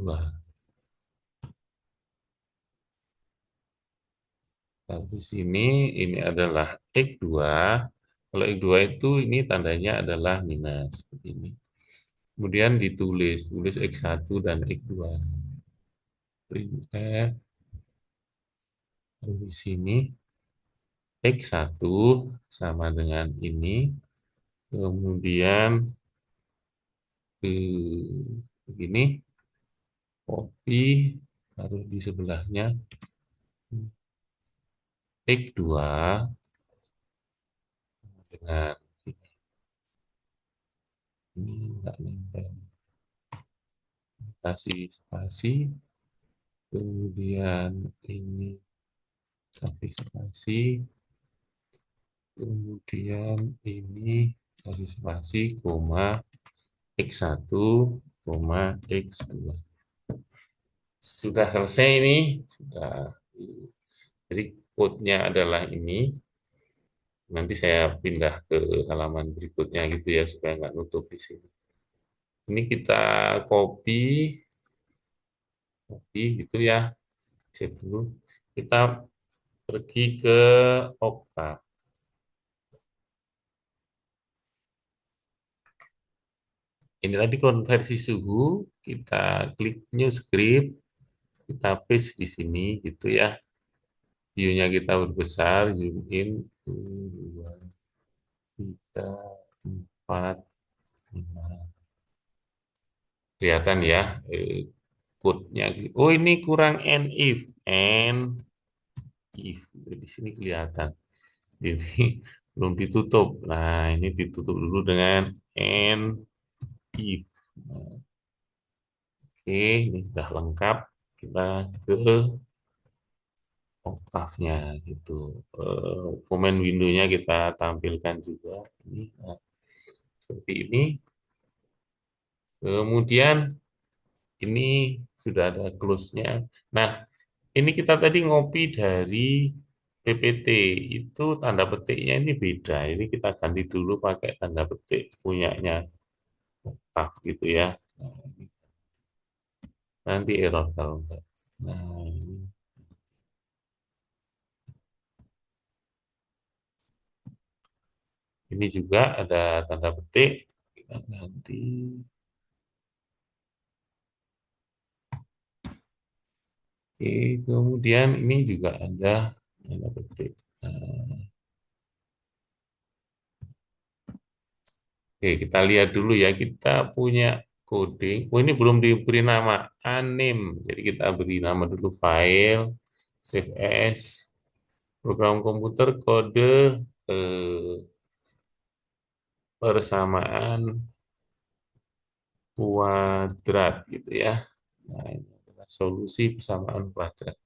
Nah, di sini ini adalah X2. Kalau X2 itu ini tandanya adalah minus. Ini. Kemudian tulis X1 dan X2. Printf. Di sini X1 sama dengan ini. Kemudian begini, copy, taruh di sebelahnya. X2 dengan ini enggak nempel. Kasih spasi. Kemudian ini kasih spasi. Kemudian ini kasih spasi, koma, X1, koma, X2. Sudah selesai ini. Sudah. Jadi code-nya adalah ini. Nanti saya pindah ke halaman berikutnya gitu ya, supaya nggak nutup di sini. Ini kita copy gitu ya. Save dulu. Kita pergi ke Okta. Ini tadi konversi suhu, kita klik new script, kita paste di sini gitu ya. View-nya kita berbesar, zoom in, 2, 3, 4, 5. Kelihatan ya, code-nya. Oh, ini kurang n if. Di sini kelihatan. Ini belum ditutup. Nah, ini ditutup dulu dengan n if. Nah, oke, ini sudah lengkap. Kita ke Octave-nya gitu. Comment window-nya kita tampilkan juga. Ini, nah, seperti ini. Kemudian ini sudah ada close-nya. Nah, ini kita tadi ngopi dari PPT. Itu tanda petiknya ini beda. Ini kita ganti dulu pakai tanda petik punyanya Octave gitu ya. Nanti error kalau enggak. Nah, ini juga ada tanda petik. Kita ganti. Oke, kemudian ini juga ada tanda petik. Nah, oke, kita lihat dulu ya. Kita punya coding. Oh, ini belum diberi nama anim. Jadi kita beri nama dulu file, save as, program komputer kode persamaan kuadrat gitu ya. Nah, ini adalah solusi persamaan kuadrat.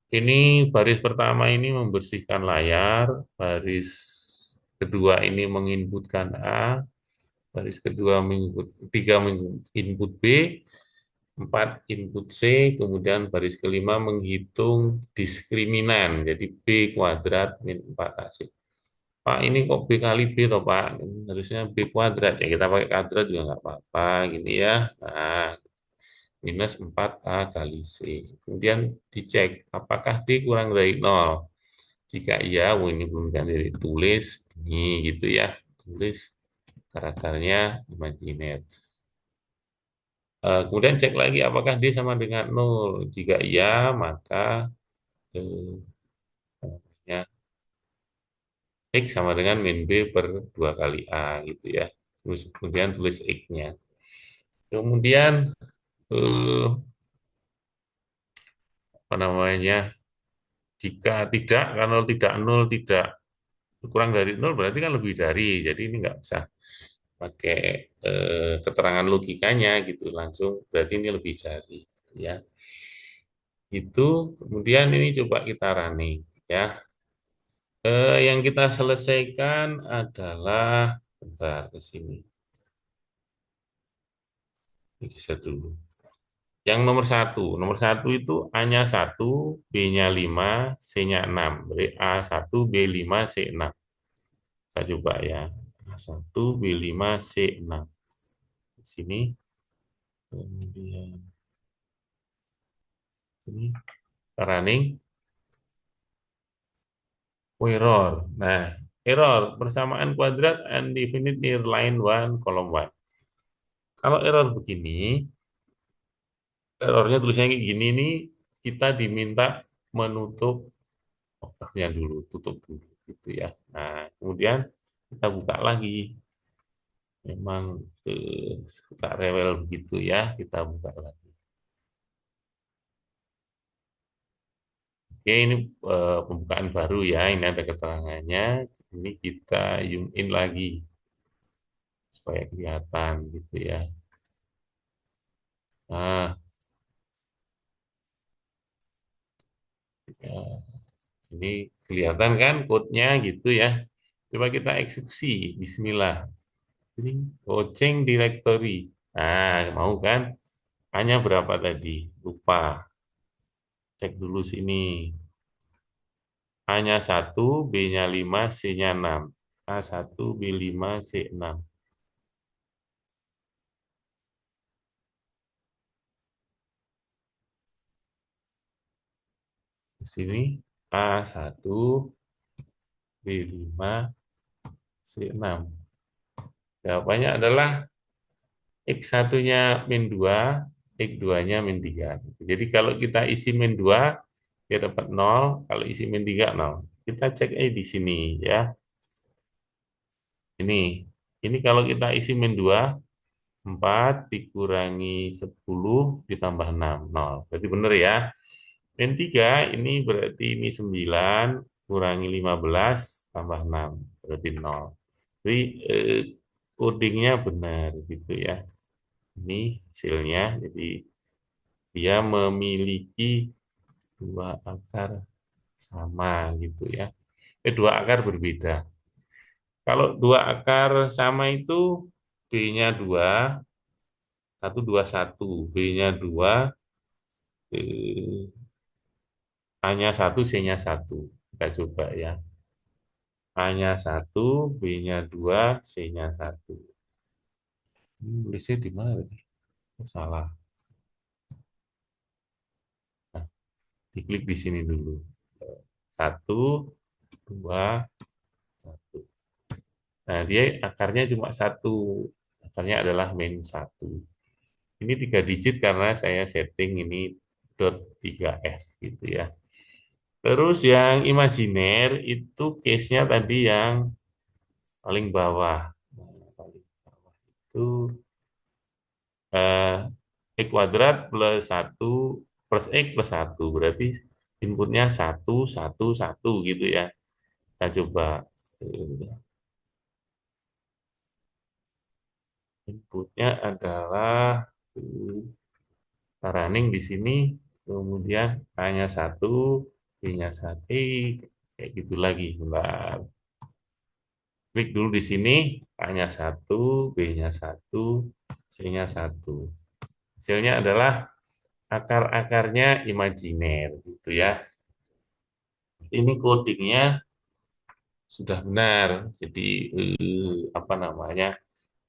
Ini baris pertama ini membersihkan layar, baris kedua ini menginputkan A, baris kedua menginput, tiga menginput B, empat input C, kemudian baris kelima menghitung diskriminan, jadi B kuadrat min 4AC. Pak, ini kok B kali B toh Pak? Harusnya B kuadrat, ya kita pakai kuadrat juga nggak apa-apa, gini ya. Nah, minus 4A kali C. Kemudian dicek, apakah D kurang dari 0? Jika iya, ini belum kan dari tulis, ini gitu ya. Tulis karakternya imajiner. Kemudian cek lagi apakah D sama dengan 0. Jika iya, maka ya, X sama dengan min B per 2 kali A gitu ya. Terus kemudian tulis X-nya. Kemudian apa namanya? Jika tidak, kalau tidak 0, tidak kurang dari 0 berarti kan lebih dari. Jadi ini nggak usah pakai keterangan logikanya gitu langsung berarti ini lebih dari ya. Itu kemudian ini coba kita running ya. Yang kita selesaikan adalah bentar ke sini. Ini geser dulu. Yang nomor satu itu A-nya 1, B-nya 5, C-nya 6. Berarti A1, B5, C6. Kita coba ya. A1, B5, C6. Di sini. Kemudian ini running. Oh, error. Nah, error. Persamaan kuadrat undefined near line 1, column 1. Kalau error begini, errornya tulisannya kayak gini nih, kita diminta menutup covernya dulu, tutup dulu gitu ya. Nah, kemudian kita buka lagi. Memang suka rewel begitu ya, kita buka lagi. Oke, ini pembukaan baru ya, ini ada keterangannya. Ini kita zoom in lagi supaya kelihatan gitu ya. Nah, ya, ini kelihatan kan code-nya gitu ya. Coba kita eksekusi. Bismillah. Ini goceng directory. Nah, mau kan? Hanya berapa tadi? Lupa. Cek dulu sini. A-nya 1, B-nya 5, C-nya 6. A1, B5, C6. Di sini A1, B5, C6. Jawabannya adalah X1-nya min 2, X2-nya min 3. Jadi kalau kita isi min 2, dia dapat 0. Kalau isi min 3, 0. Kita cek aja di sini ya. Ini kalau kita isi min 2, 4 dikurangi 10 ditambah 6, 0. Berarti benar ya. Min 3 ini berarti ini 9 kurangi 15 tambah 6. Berarti 0. Jadi codingnya benar gitu ya. Ini hasilnya. Jadi dia memiliki dua akar sama gitu ya. Dua akar berbeda. Kalau dua akar sama itu B-nya 2, 1, 2, 1. B-nya 2, A-nya 1, C-nya 1. Kita coba ya. A-nya 1, B-nya 2, C-nya 1. Tulisnya di mana tadi? Salah. Nah, diklik di sini dulu. Satu, dua, satu. Nah, dia akarnya cuma satu. Akarnya adalah min satu. Ini 3 digit karena saya setting ini dot 3F gitu ya. Terus yang imajiner itu case-nya tadi yang paling bawah. Nah, paling bawah itu eh, X kuadrat plus satu plus X plus satu. Berarti inputnya satu satu satu gitu ya. Kita coba. Eh, Inputnya adalah running di sini, kemudian A-nya 1, B-nya 1, kayak gitu lagi. Bentar. Klik dulu di sini, A-nya 1, B-nya 1, C-nya 1. Hasilnya adalah akar-akarnya imajiner gitu ya. Ini codingnya sudah benar. Jadi apa namanya?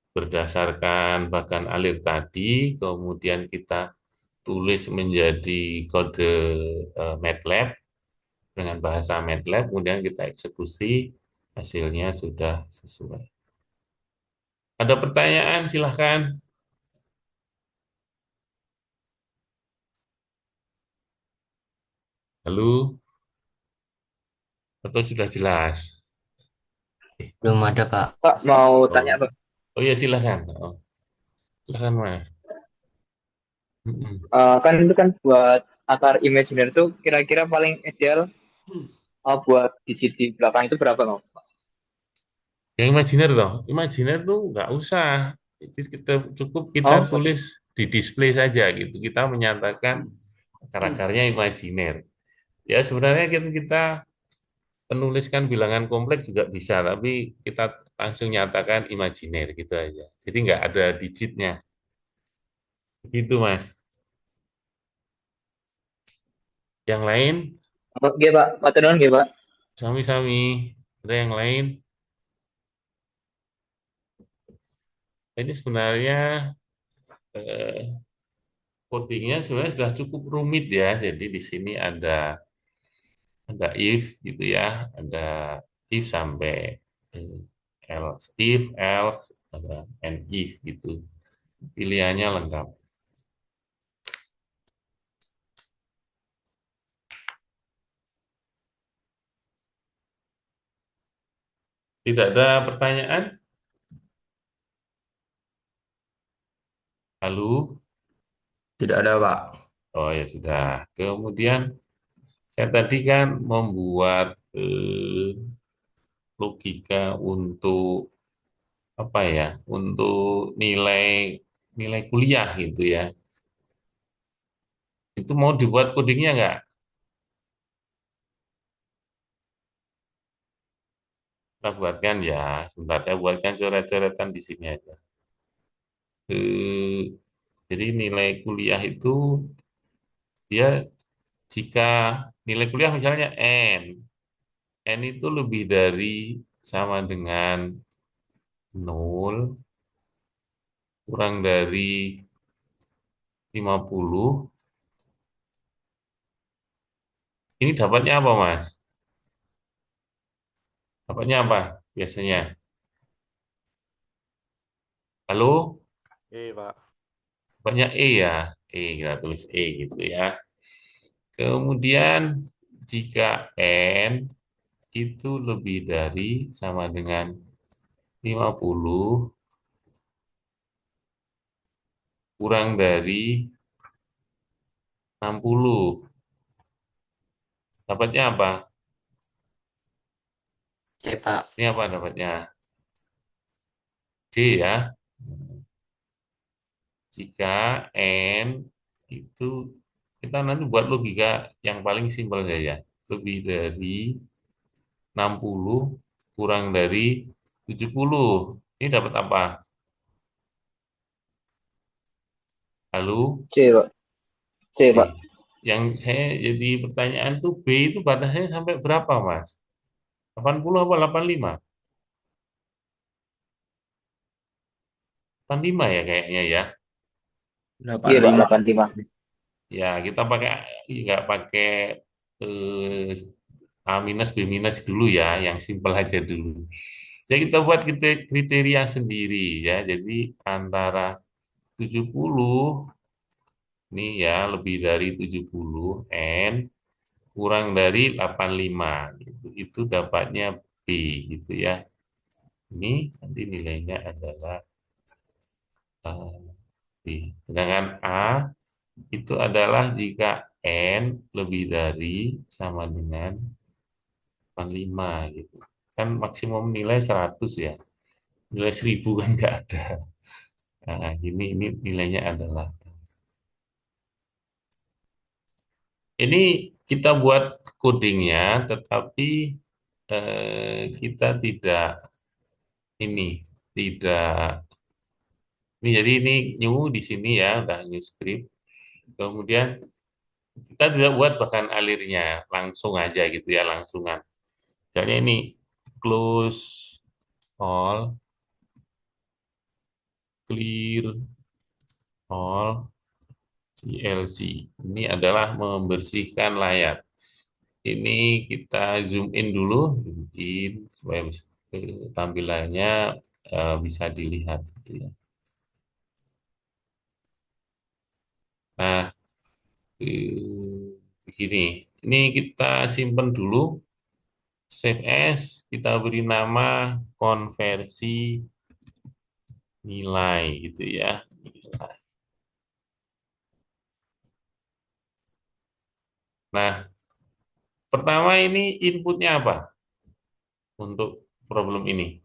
Berdasarkan bahkan alir tadi, kemudian kita tulis menjadi kode MATLAB dengan bahasa MATLAB, kemudian kita eksekusi, hasilnya sudah sesuai. Ada pertanyaan, silahkan. Halo, atau sudah jelas? Belum ada, Kak. Pak, mau Oh, tanya Pak. oh ya silahkan. Oh, silahkan Mas. Mm-mm. Kan itu kan buat akar imajiner itu kira-kira paling ideal buat digit di belakang itu berapa Bang? Yang imajiner loh, imajiner tuh nggak usah. Jadi kita cukup kita Oh, tulis di display saja gitu. Kita menyatakan akar-akarnya imajiner. Ya sebenarnya kita penuliskan bilangan kompleks juga bisa, tapi kita langsung nyatakan imajiner gitu aja. Jadi nggak ada digitnya. Gitu Mas. Yang lain, oke Pak. Matur nuwun nggih Pak. sami-sami. Ada yang lain? Ini sebenarnya eh, codingnya sebenarnya sudah cukup rumit ya. Jadi di sini ada if gitu ya, ada if sampai eh, else, if, else, ada and if gitu. Pilihannya lengkap. Tidak ada pertanyaan? Lalu, Tidak ada, Pak. oh ya sudah. Kemudian saya tadi kan membuat logika untuk apa ya? Untuk nilai nilai kuliah gitu ya. Itu mau dibuat codingnya nggak? Kita buatkan ya. Sebentar saya buatkan coret-coretan di sini aja. Eh, jadi nilai kuliah itu dia jika nilai kuliah misalnya N itu lebih dari sama dengan 0 kurang dari 50, ini dapatnya apa, Mas? Dapatnya apa biasanya? Halo? Pak. Dapatnya E ya? Kita tulis E gitu ya. Kemudian jika N itu lebih dari sama dengan 50 kurang dari 60, dapatnya apa? C, Pak. Ini apa dapatnya? D ya. Jika N itu kita nanti buat logika yang paling simpel saja. Lebih dari 60 kurang dari 70. Ini dapat apa? Lalu C Pak. C Pak. C. Yang saya jadi pertanyaan tuh B itu batasnya sampai berapa, Mas? 80 apa 85? 85 ya kayaknya ya. Iya Pak, 85. 85. Ya, kita pakai nggak pakai A minus B minus dulu ya, yang simpel aja dulu. Jadi kita buat kriteria sendiri ya. Jadi antara 70 ini ya lebih dari 70 N kurang dari 85 gitu. Itu dapatnya B gitu ya. Ini nanti nilainya adalah B. Sedangkan A itu adalah jika N lebih dari sama dengan 85 gitu. Kan maksimum nilai 100 ya. Nilai 1000 kan nggak ada. Nah, ini nilainya adalah. Ini kita buat codingnya, tetapi kita tidak ini tidak ini jadi ini new di sini ya udah new script. Kemudian kita tidak buat bahkan alirnya langsung aja gitu ya langsungan. Misalnya ini close all, clear all, CLC. Ini adalah membersihkan layar. Ini kita zoom in dulu, zoom in supaya tampilannya bisa dilihat. Gitu ya. Nah, begini. Ini kita simpan dulu, save as, kita beri nama konversi nilai gitu ya. Nah, pertama ini inputnya apa untuk problem ini?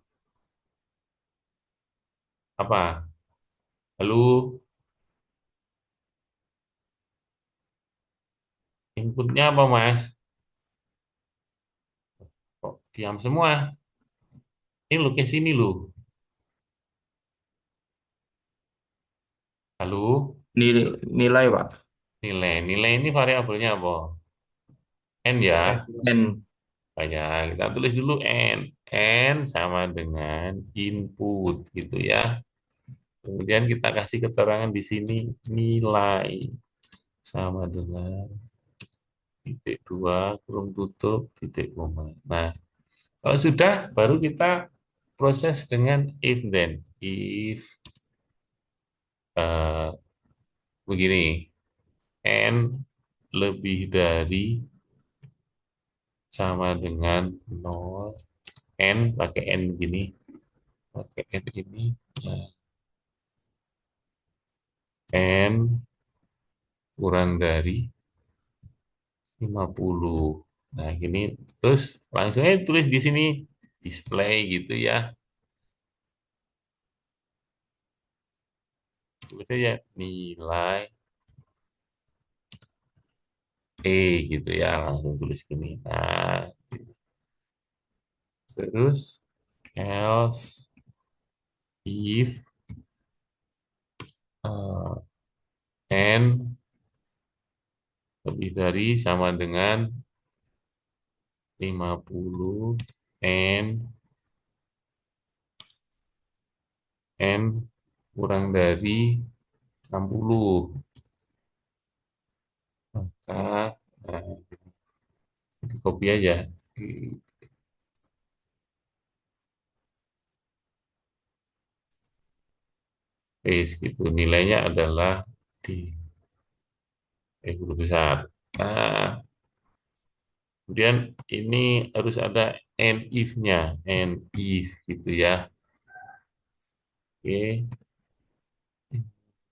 Apa? Lalu inputnya apa, Mas? Kok diam semua? Ini lukis ini loh. Lalu Nilai, Pak. nilai. Nilai ini variabelnya apa? N ya. N. Banyak. Kita tulis dulu N. N sama dengan input gitu ya. Kemudian kita kasih keterangan di sini nilai sama dengan titik dua kurung tutup titik koma. Nah, kalau sudah baru kita proses dengan if then. If eh, begini, N lebih dari sama dengan 0, N pakai N gini, pakai N ini, nah, N kurang dari 50. Nah, gini terus langsung aja tulis di sini display gitu ya. Tulis aja nilai gitu ya, langsung tulis gini. Nah, terus else if uh, n lebih dari sama dengan 50 n n kurang dari 60 maka di copy aja paste gitu nilainya adalah di huruf besar. Nah, kemudian ini harus ada and if-nya, and if gitu ya. Oke,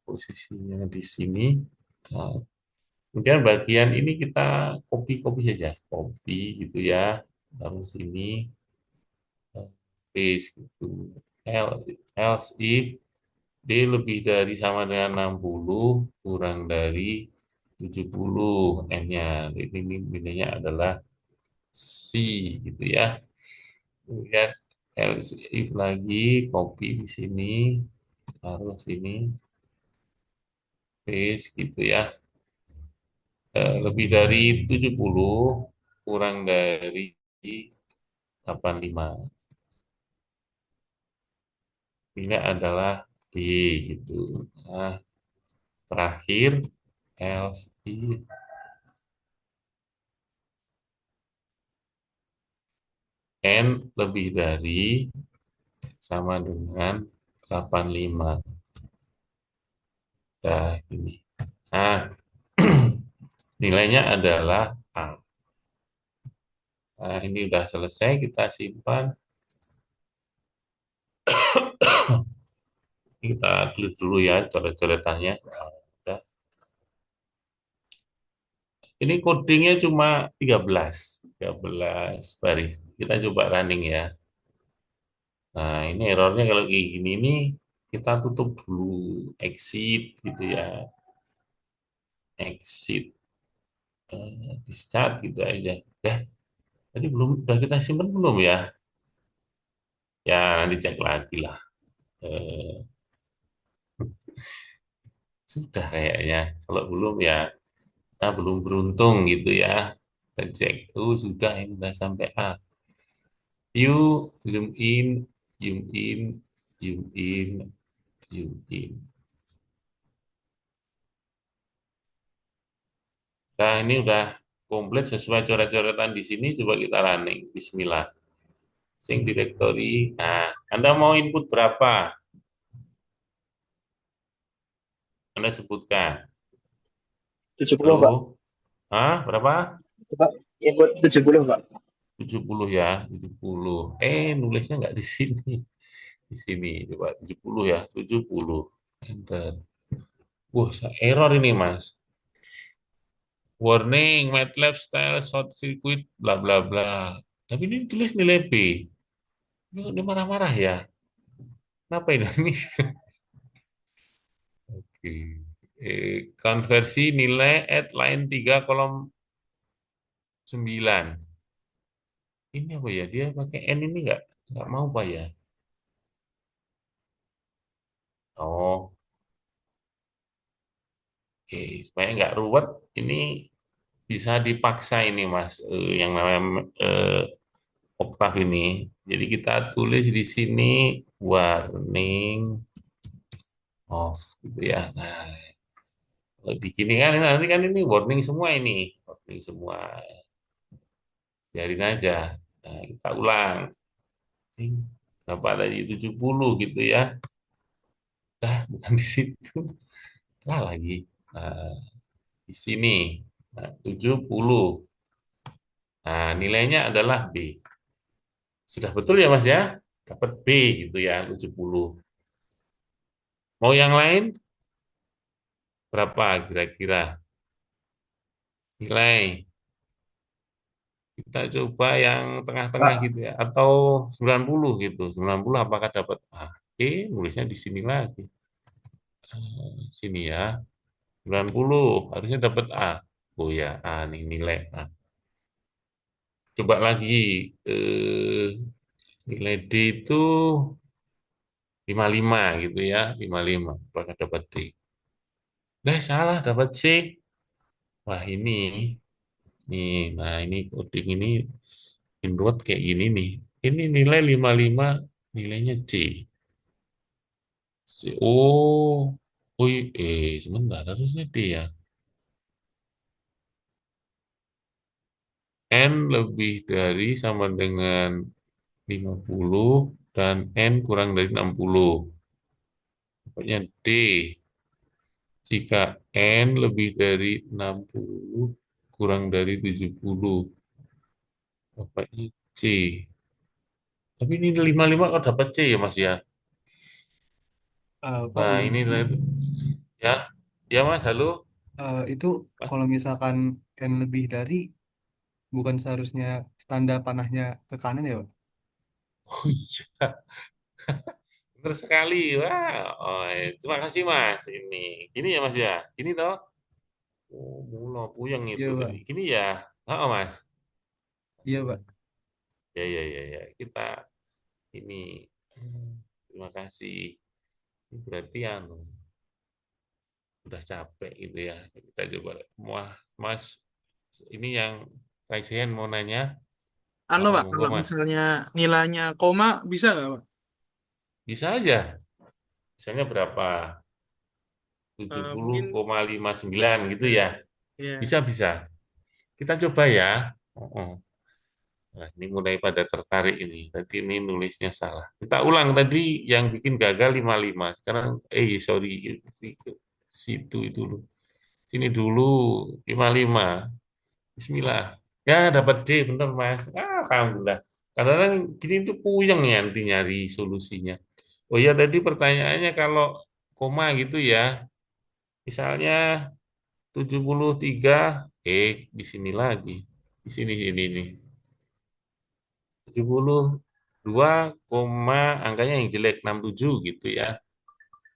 posisinya di sini. Nah, kemudian bagian ini kita copy saja, copy gitu ya. Taruh sini, paste gitu. Else if D lebih dari sama dengan 60 kurang dari 70 N-nya. Ini nilainya adalah C gitu ya. Kemudian else if lagi copy di sini, taruh sini, paste gitu ya. Lebih dari 70 kurang dari 85. Ini adalah B gitu. Nah, Terakhir, else if n lebih dari sama dengan 85. Nah, ini. Nah, nilainya adalah A. Nah, ini udah selesai, kita simpan. Kita tulis dulu ya coret-coretannya. Nah, udah. Ini codingnya cuma 13 baris. Kita coba running ya. Nah, ini errornya kalau kayak gini nih, kita tutup dulu, exit gitu ya. Exit, start gitu aja. Ya, tadi belum, udah kita simpan belum ya? Ya, nanti cek lagi lah. Eh, sudah kayaknya. Kalau belum ya, kita belum beruntung gitu ya. Kita cek, sudah, ini sudah sampai A. Yuk, zoom in, zoom in, zoom in, zoom in. Nah, ini udah komplit sesuai coret-coretan di sini. Coba kita running. Bismillah. Sync directory. Nah, Anda mau input berapa? Anda sebutkan. 70, Pak. Halo? Hah? Berapa? Coba input 70, Pak. 70 ya, 70. Nulisnya nggak di sini. Di sini, coba 70 ya, 70. Enter. Wah, error ini, Mas. Warning, MATLAB style short circuit, bla bla bla. Tapi ini tulis nilai B. Ini marah-marah ya. Kenapa ini? Oke. Konversi nilai at line 3 kolom 9. Ini apa ya? Dia pakai N ini nggak mau Pak ya? Oh, oke. Supaya nggak ruwet, ini bisa dipaksa ini Mas, yang namanya oktav ini. Jadi kita tulis di sini warning off gitu ya. Nah, kalau di sini kan nanti kan ini warning semua ini, warning semua. Biarin aja. Nah, kita ulang. Ini berapa tadi 70 gitu ya. Bukan di situ. Lagi. Nah, di sini. Nah, 70. Nah, nilainya adalah B. Sudah betul ya, Mas ya? Dapat B gitu ya, 70. Mau yang lain? Berapa kira-kira nilai? Kita coba yang tengah-tengah Pak, gitu ya. Atau 90 gitu. 90 apakah dapat A? Nulisnya di sini lagi. Sini ya. 90 harusnya dapat A. Oh ya, A nih nilai A. Coba lagi. Eh, Nilai D itu 55 gitu ya. 55. Apakah dapat D? Salah, dapat C. Wah, nah ini coding ini input kayak gini nih. Ini nilai 55, nilainya C. Oh, sebentar, harusnya D ya. N lebih dari sama dengan 50 dan N kurang dari 60. Pokoknya D. Jika N lebih dari 60 kurang dari 70. Bapaknya C. Tapi ini 55 kok dapat C ya Mas ya? Pak Nah izin ini ya, ya Mas, halo. itu Pak. kalau misalkan n lebih dari bukan seharusnya tanda panahnya ke kanan ya, Pak? Oh iya, benar sekali. Wah, terima kasih Mas. Ini ya Mas ya. Ini toh. Oh, mula puyeng Iya, itu. Pak. Ini ya. Mas. Iya, Pak. Ya ya ya ya. Kita ini. Terima kasih. Ini berarti anu udah capek gitu ya. Kita coba. Wah, Mas, ini yang Raisian mau nanya. Anu Pak, Monggo kalau Mas. misalnya nilainya koma bisa nggak Pak? Bisa aja. Misalnya berapa? Mungkin 70,59 gitu ya. ya. Bisa. Kita coba ya. Oh. Nah, ini mulai pada tertarik ini. Tadi ini nulisnya salah. Kita ulang tadi yang bikin gagal 55. Sekarang, sorry, ke situ itu dulu. Sini dulu 55. Bismillah. Ya, dapat D, bener Mas. Alhamdulillah. Karena gini itu puyeng ya nanti nyari solusinya. Oh ya, tadi pertanyaannya kalau koma gitu ya. Misalnya 73, di sini lagi. Di sini nih. 72, angkanya yang jelek 67 gitu ya.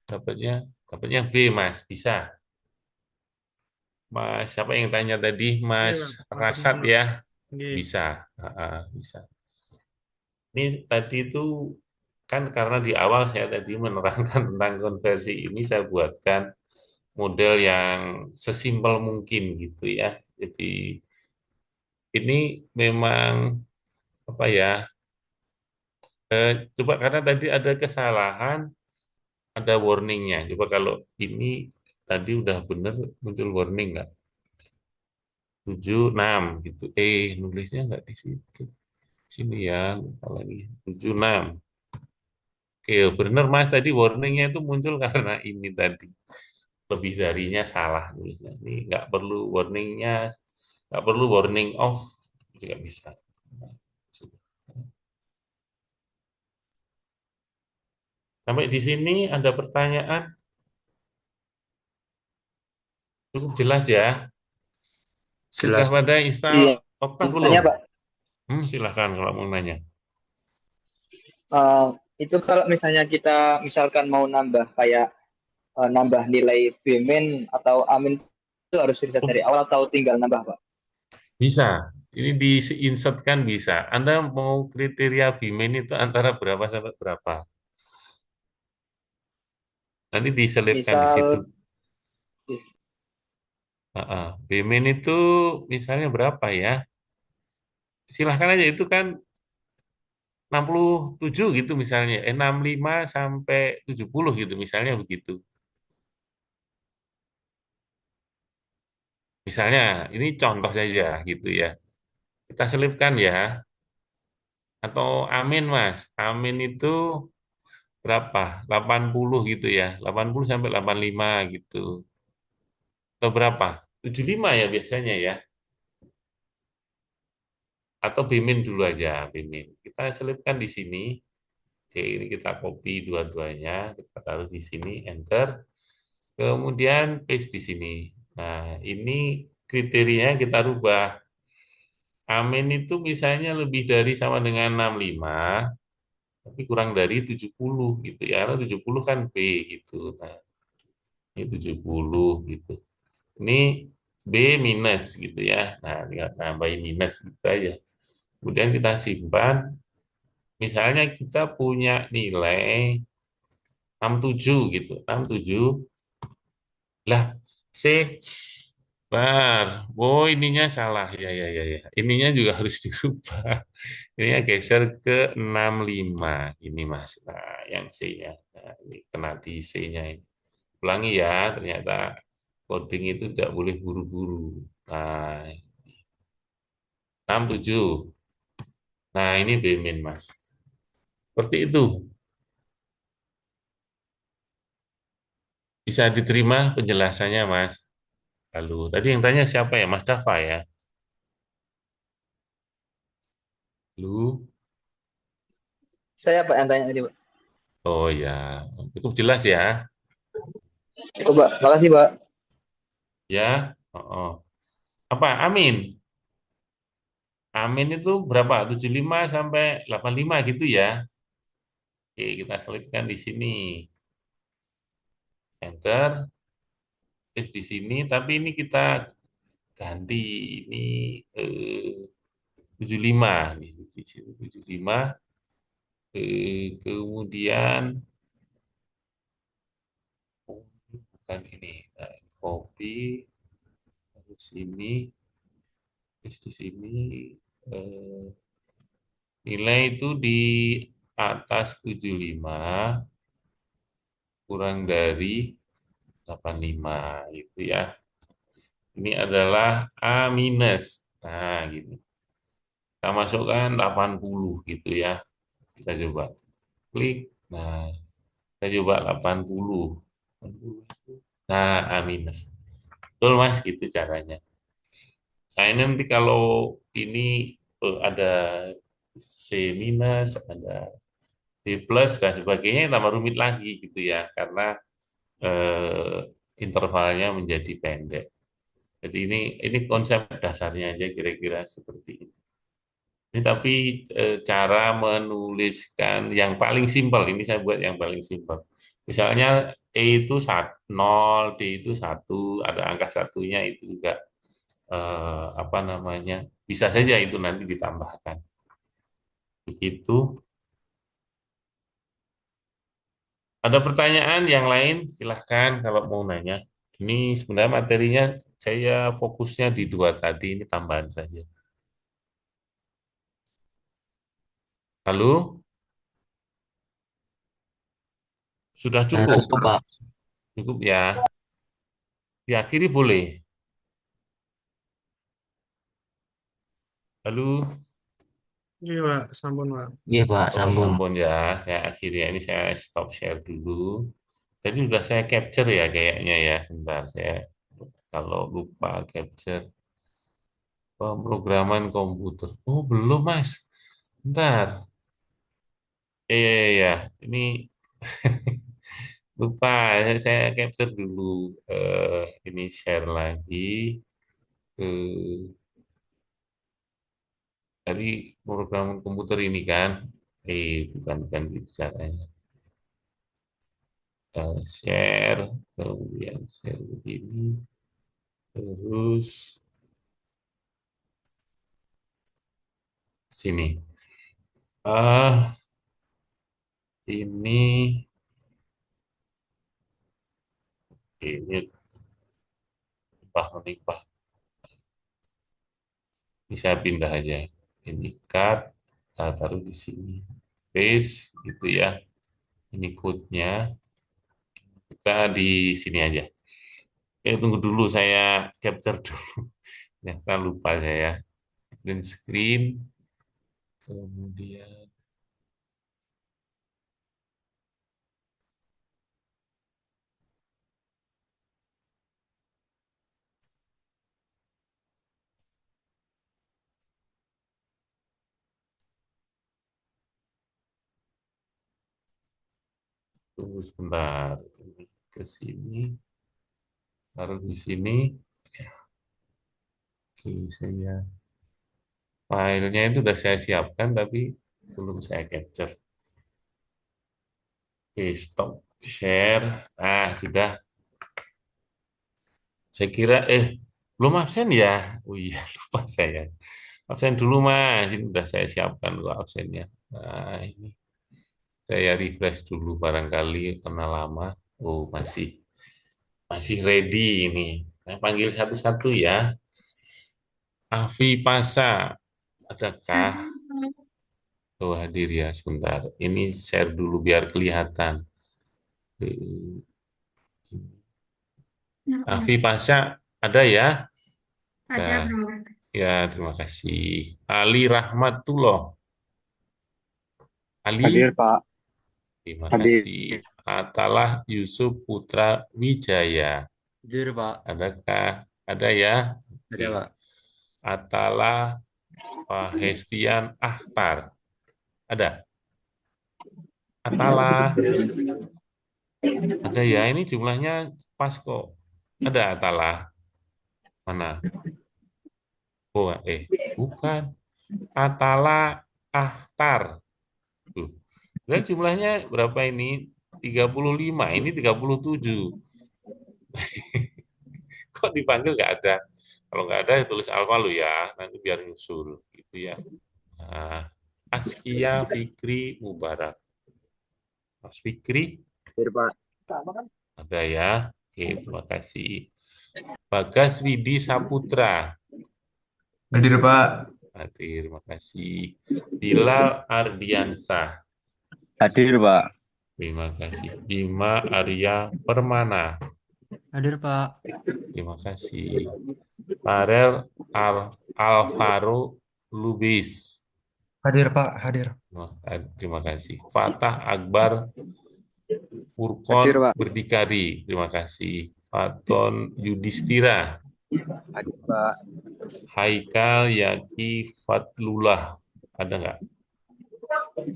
Dapatnya dapatnya B, Mas. Bisa. Mas, siapa yang tanya tadi? Iya, Mas Bang. Matur Rasad nuwun. ya? Nggih. Bisa. Bisa. Ini tadi itu kan karena di awal saya tadi menerangkan tentang konversi ini, saya buatkan model yang sesimpel mungkin gitu ya. Jadi ini memang apa ya? Coba karena tadi ada kesalahan, ada warningnya. Coba kalau ini tadi udah bener muncul warning nggak? 76 gitu. Nulisnya nggak di situ. Sini ya, lupa lagi. 76. Oke, bener Mas tadi warningnya itu muncul karena ini tadi. Lebih darinya salah nulisnya. Ini nggak perlu warning off juga bisa. Sampai di sini ada pertanyaan, cukup jelas ya. Sudah Jelas. pada install Iya, Okta tanya belum? Pak. Silahkan kalau mau nanya. Eh, itu kalau misalnya kita misalkan mau nambah kayak nambah nilai BMIN atau Amin itu harus riset Oh, dari awal atau tinggal nambah Pak? bisa. Ini diinsertkan bisa. Anda mau kriteria BIMIN itu antara berapa sampai berapa? Nanti diselipkan di situ. Misal BIMIN itu misalnya berapa ya? Silahkan aja itu kan 67 gitu misalnya. 65 sampai 70 gitu misalnya begitu. Misalnya, ini contoh saja gitu ya. Kita selipkan ya. Atau Amin Mas. Amin itu berapa? 80 gitu ya. 80 sampai 85 gitu. Atau berapa? 75 ya biasanya ya. Atau Bimin dulu aja, Bimin. Kita selipkan di sini. Oke, ini kita copy dua-duanya, kita taruh di sini, enter. Kemudian paste di sini. Nah, ini kriterianya kita rubah. Amin itu misalnya lebih dari sama dengan 65, tapi kurang dari 70 gitu ya. Karena 70 kan B gitu. Nah, ini 70 gitu. Ini B minus gitu ya. Nah, tinggal tambahin minus gitu aja. Kemudian kita simpan. Misalnya kita punya nilai 67 gitu. 67. Lah, C bar. Oh, ininya salah. Ya. Ininya juga harus dirubah. Ininya geser ke 65. Ini Mas. Nah, yang C-nya. Nah, ini kena di C-nya ini. Ulangi ya, ternyata coding itu tidak boleh buru-buru. Nah, 67. Nah, ini B-min, Mas. Seperti itu. Bisa diterima penjelasannya, Mas. Lalu, tadi yang tanya siapa ya? Mas Dafa ya? Lu? saya Pak yang tanya tadi Pak. Oh ya, cukup jelas ya. Coba, makasih Pak. Ya, apa? Amin. Amin itu berapa? 75 sampai 85 gitu ya. Oke, kita selipkan di sini. Enter. Di sini, tapi ini kita ganti ini 75 nih, di sini 75. Kemudian bukan ini, nah, copy terus ini, terus di sini eh, nilai itu di atas 75 kurang dari 85 gitu ya. Ini adalah A minus. Nah, gitu. Kita masukkan 80 gitu ya. Kita coba klik. Nah, kita coba 80. Nah, A minus. Betul Mas, gitu caranya. Nah, ini nanti kalau ini ada C minus, ada D plus dan sebagainya tambah rumit lagi gitu ya, karena eh, intervalnya menjadi pendek. Jadi ini konsep dasarnya aja kira-kira seperti ini. Ini tapi cara menuliskan yang paling simpel, ini saya buat yang paling simpel. Misalnya E itu 0, D itu 1, ada angka satunya itu juga apa namanya, bisa saja itu nanti ditambahkan. Begitu. Ada pertanyaan yang lain? Silahkan kalau mau nanya. Ini sebenarnya materinya saya fokusnya di dua tadi, ini tambahan saja. Halo, sudah cukup? Cukup, Pak. Cukup ya. Diakhiri boleh. Halo, Iya, Pak. Sampun, Pak. Iya, Pak, oh sambung. sampun ya. Saya akhiri ya. Ini saya stop share dulu. Tadi sudah saya capture ya kayaknya ya. Sebentar, saya kalau lupa capture pemrograman komputer. Oh belum Mas. Bentar. Iya, iya, iya. Ini lupa. Saya capture dulu. Ini share lagi. Tadi pemrograman komputer ini kan. Bukan gitu caranya. Share, kemudian share begini, terus sini. Ah, ini menipah. Bisa pindah aja. Ini cut, kita taruh di sini. Paste, gitu ya. Ini code-nya. Kita di sini aja. Tunggu dulu saya capture dulu. Ternyata lupa saya. Print screen. Kemudian tunggu sebentar. Ini ke sini. Taruh di sini. Oke, saya filenya itu sudah saya siapkan tapi belum saya capture. Oke, stop share. Nah, sudah. Saya kira belum absen ya. Oh iya, lupa saya. Absen dulu Mas. Ini sudah saya siapkan kok absennya. Nah, ini saya refresh dulu barangkali karena lama. Oh, masih masih ready ini. Saya panggil satu-satu ya. Afi Pasa, adakah? Oh, hadir ya, sebentar. Ini share dulu biar kelihatan. Eh, Afi Pasha ada ya? Ada, Nah, Bro. ya terima kasih. Ali Rahmatullah. Hadir, Ali, Pak. terima Hadir. kasih. Atalah Yusuf Putra Wijaya. Hadir, Pak. Adakah? Ada ya? Ada, Oke. Pak. Atalah Pak Hestian Akhtar. Ada? Atalah. Ada ya, ini jumlahnya pas kok. Ada Atalah. Mana? Oh, bukan. Atala Akhtar. Tuh. Dan jumlahnya berapa ini? 35. Ini 37. Kok dipanggil nggak ada? Kalau nggak ada, ya tulis alfa lu ya. Nanti biar nyusul. Gitu ya. Nah, Askia Fikri Mubarak. Mas Fikri, Hadir, Pak. ada ya? Oke, terima kasih. Bagas Widi Saputra. Hadir Pak. Hadir, terima kasih. Bilal Ardiansah. Hadir, Pak. Terima kasih. Bima Arya Permana. Hadir, Pak. Terima kasih. Farel Alvaro Lubis. Hadir, Pak. Hadir. Terima kasih. Fatah Akbar Furkon Hadir, Pak. Berdikari. Terima kasih. Faton Yudhistira. Hadir, Pak. Haikal Yaki Fatlullah. Ada nggak?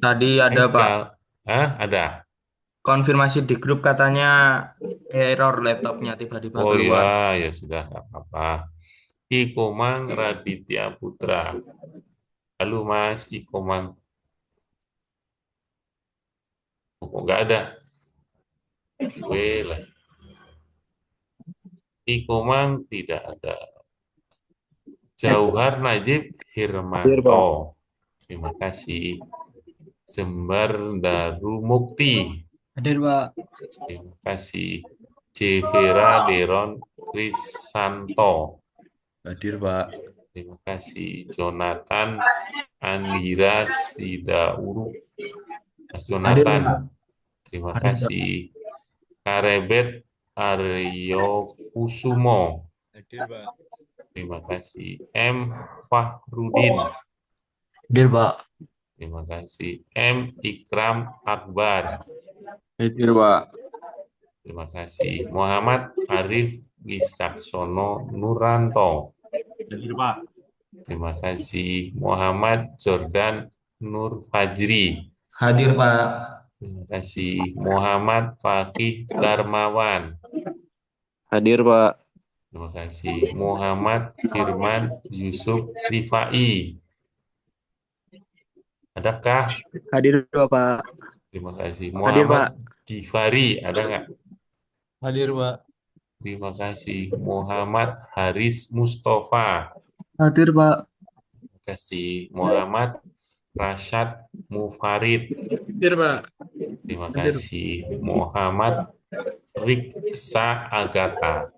Tadi ada, Pak. Haikal. Ada. Konfirmasi di grup katanya error laptopnya tiba-tiba Oh keluar. ya sudah, nggak apa-apa. Ikomang Raditya Putra. Halo Mas Ikomang. Kok nggak ada? Lah. Ikomang tidak ada. Jauhar Najib Hirmanto. Terima kasih. Sembar Daru Mukti. Hadir, Pak. Terima kasih. Jevera Deron Krisanto. Hadir, Pak. Terima kasih. Jonathan Andira Sidauru. Mas Jonathan. Terima kasih. Karebet Aryo Kusumo. Hadir, Pak. Terima kasih. M. Fahrudin. Hadir, Pak. Terima kasih. M. Ikram Akbar. Hadir, Pak. Terima kasih. Muhammad Arif Wisaksono Nuranto. Hadir, Pak. Terima kasih. Muhammad Jordan Nur Fajri. Hadir, Pak. Terima kasih. Muhammad Fakih Darmawan. Hadir, Pak. Terima kasih. Muhammad Firman Yusuf Rifai. Adakah? Hadir, Pak. Terima kasih. Hadir, Muhammad Gifari. Ada nggak? Hadir, Pak. Terima kasih. Muhammad Haris Mustafa. Hadir, Pak. Terima kasih. Muhammad Rashad Mufarid. Hadir, Pak. Terima Hadir. kasih. Muhammad Riksa Agata.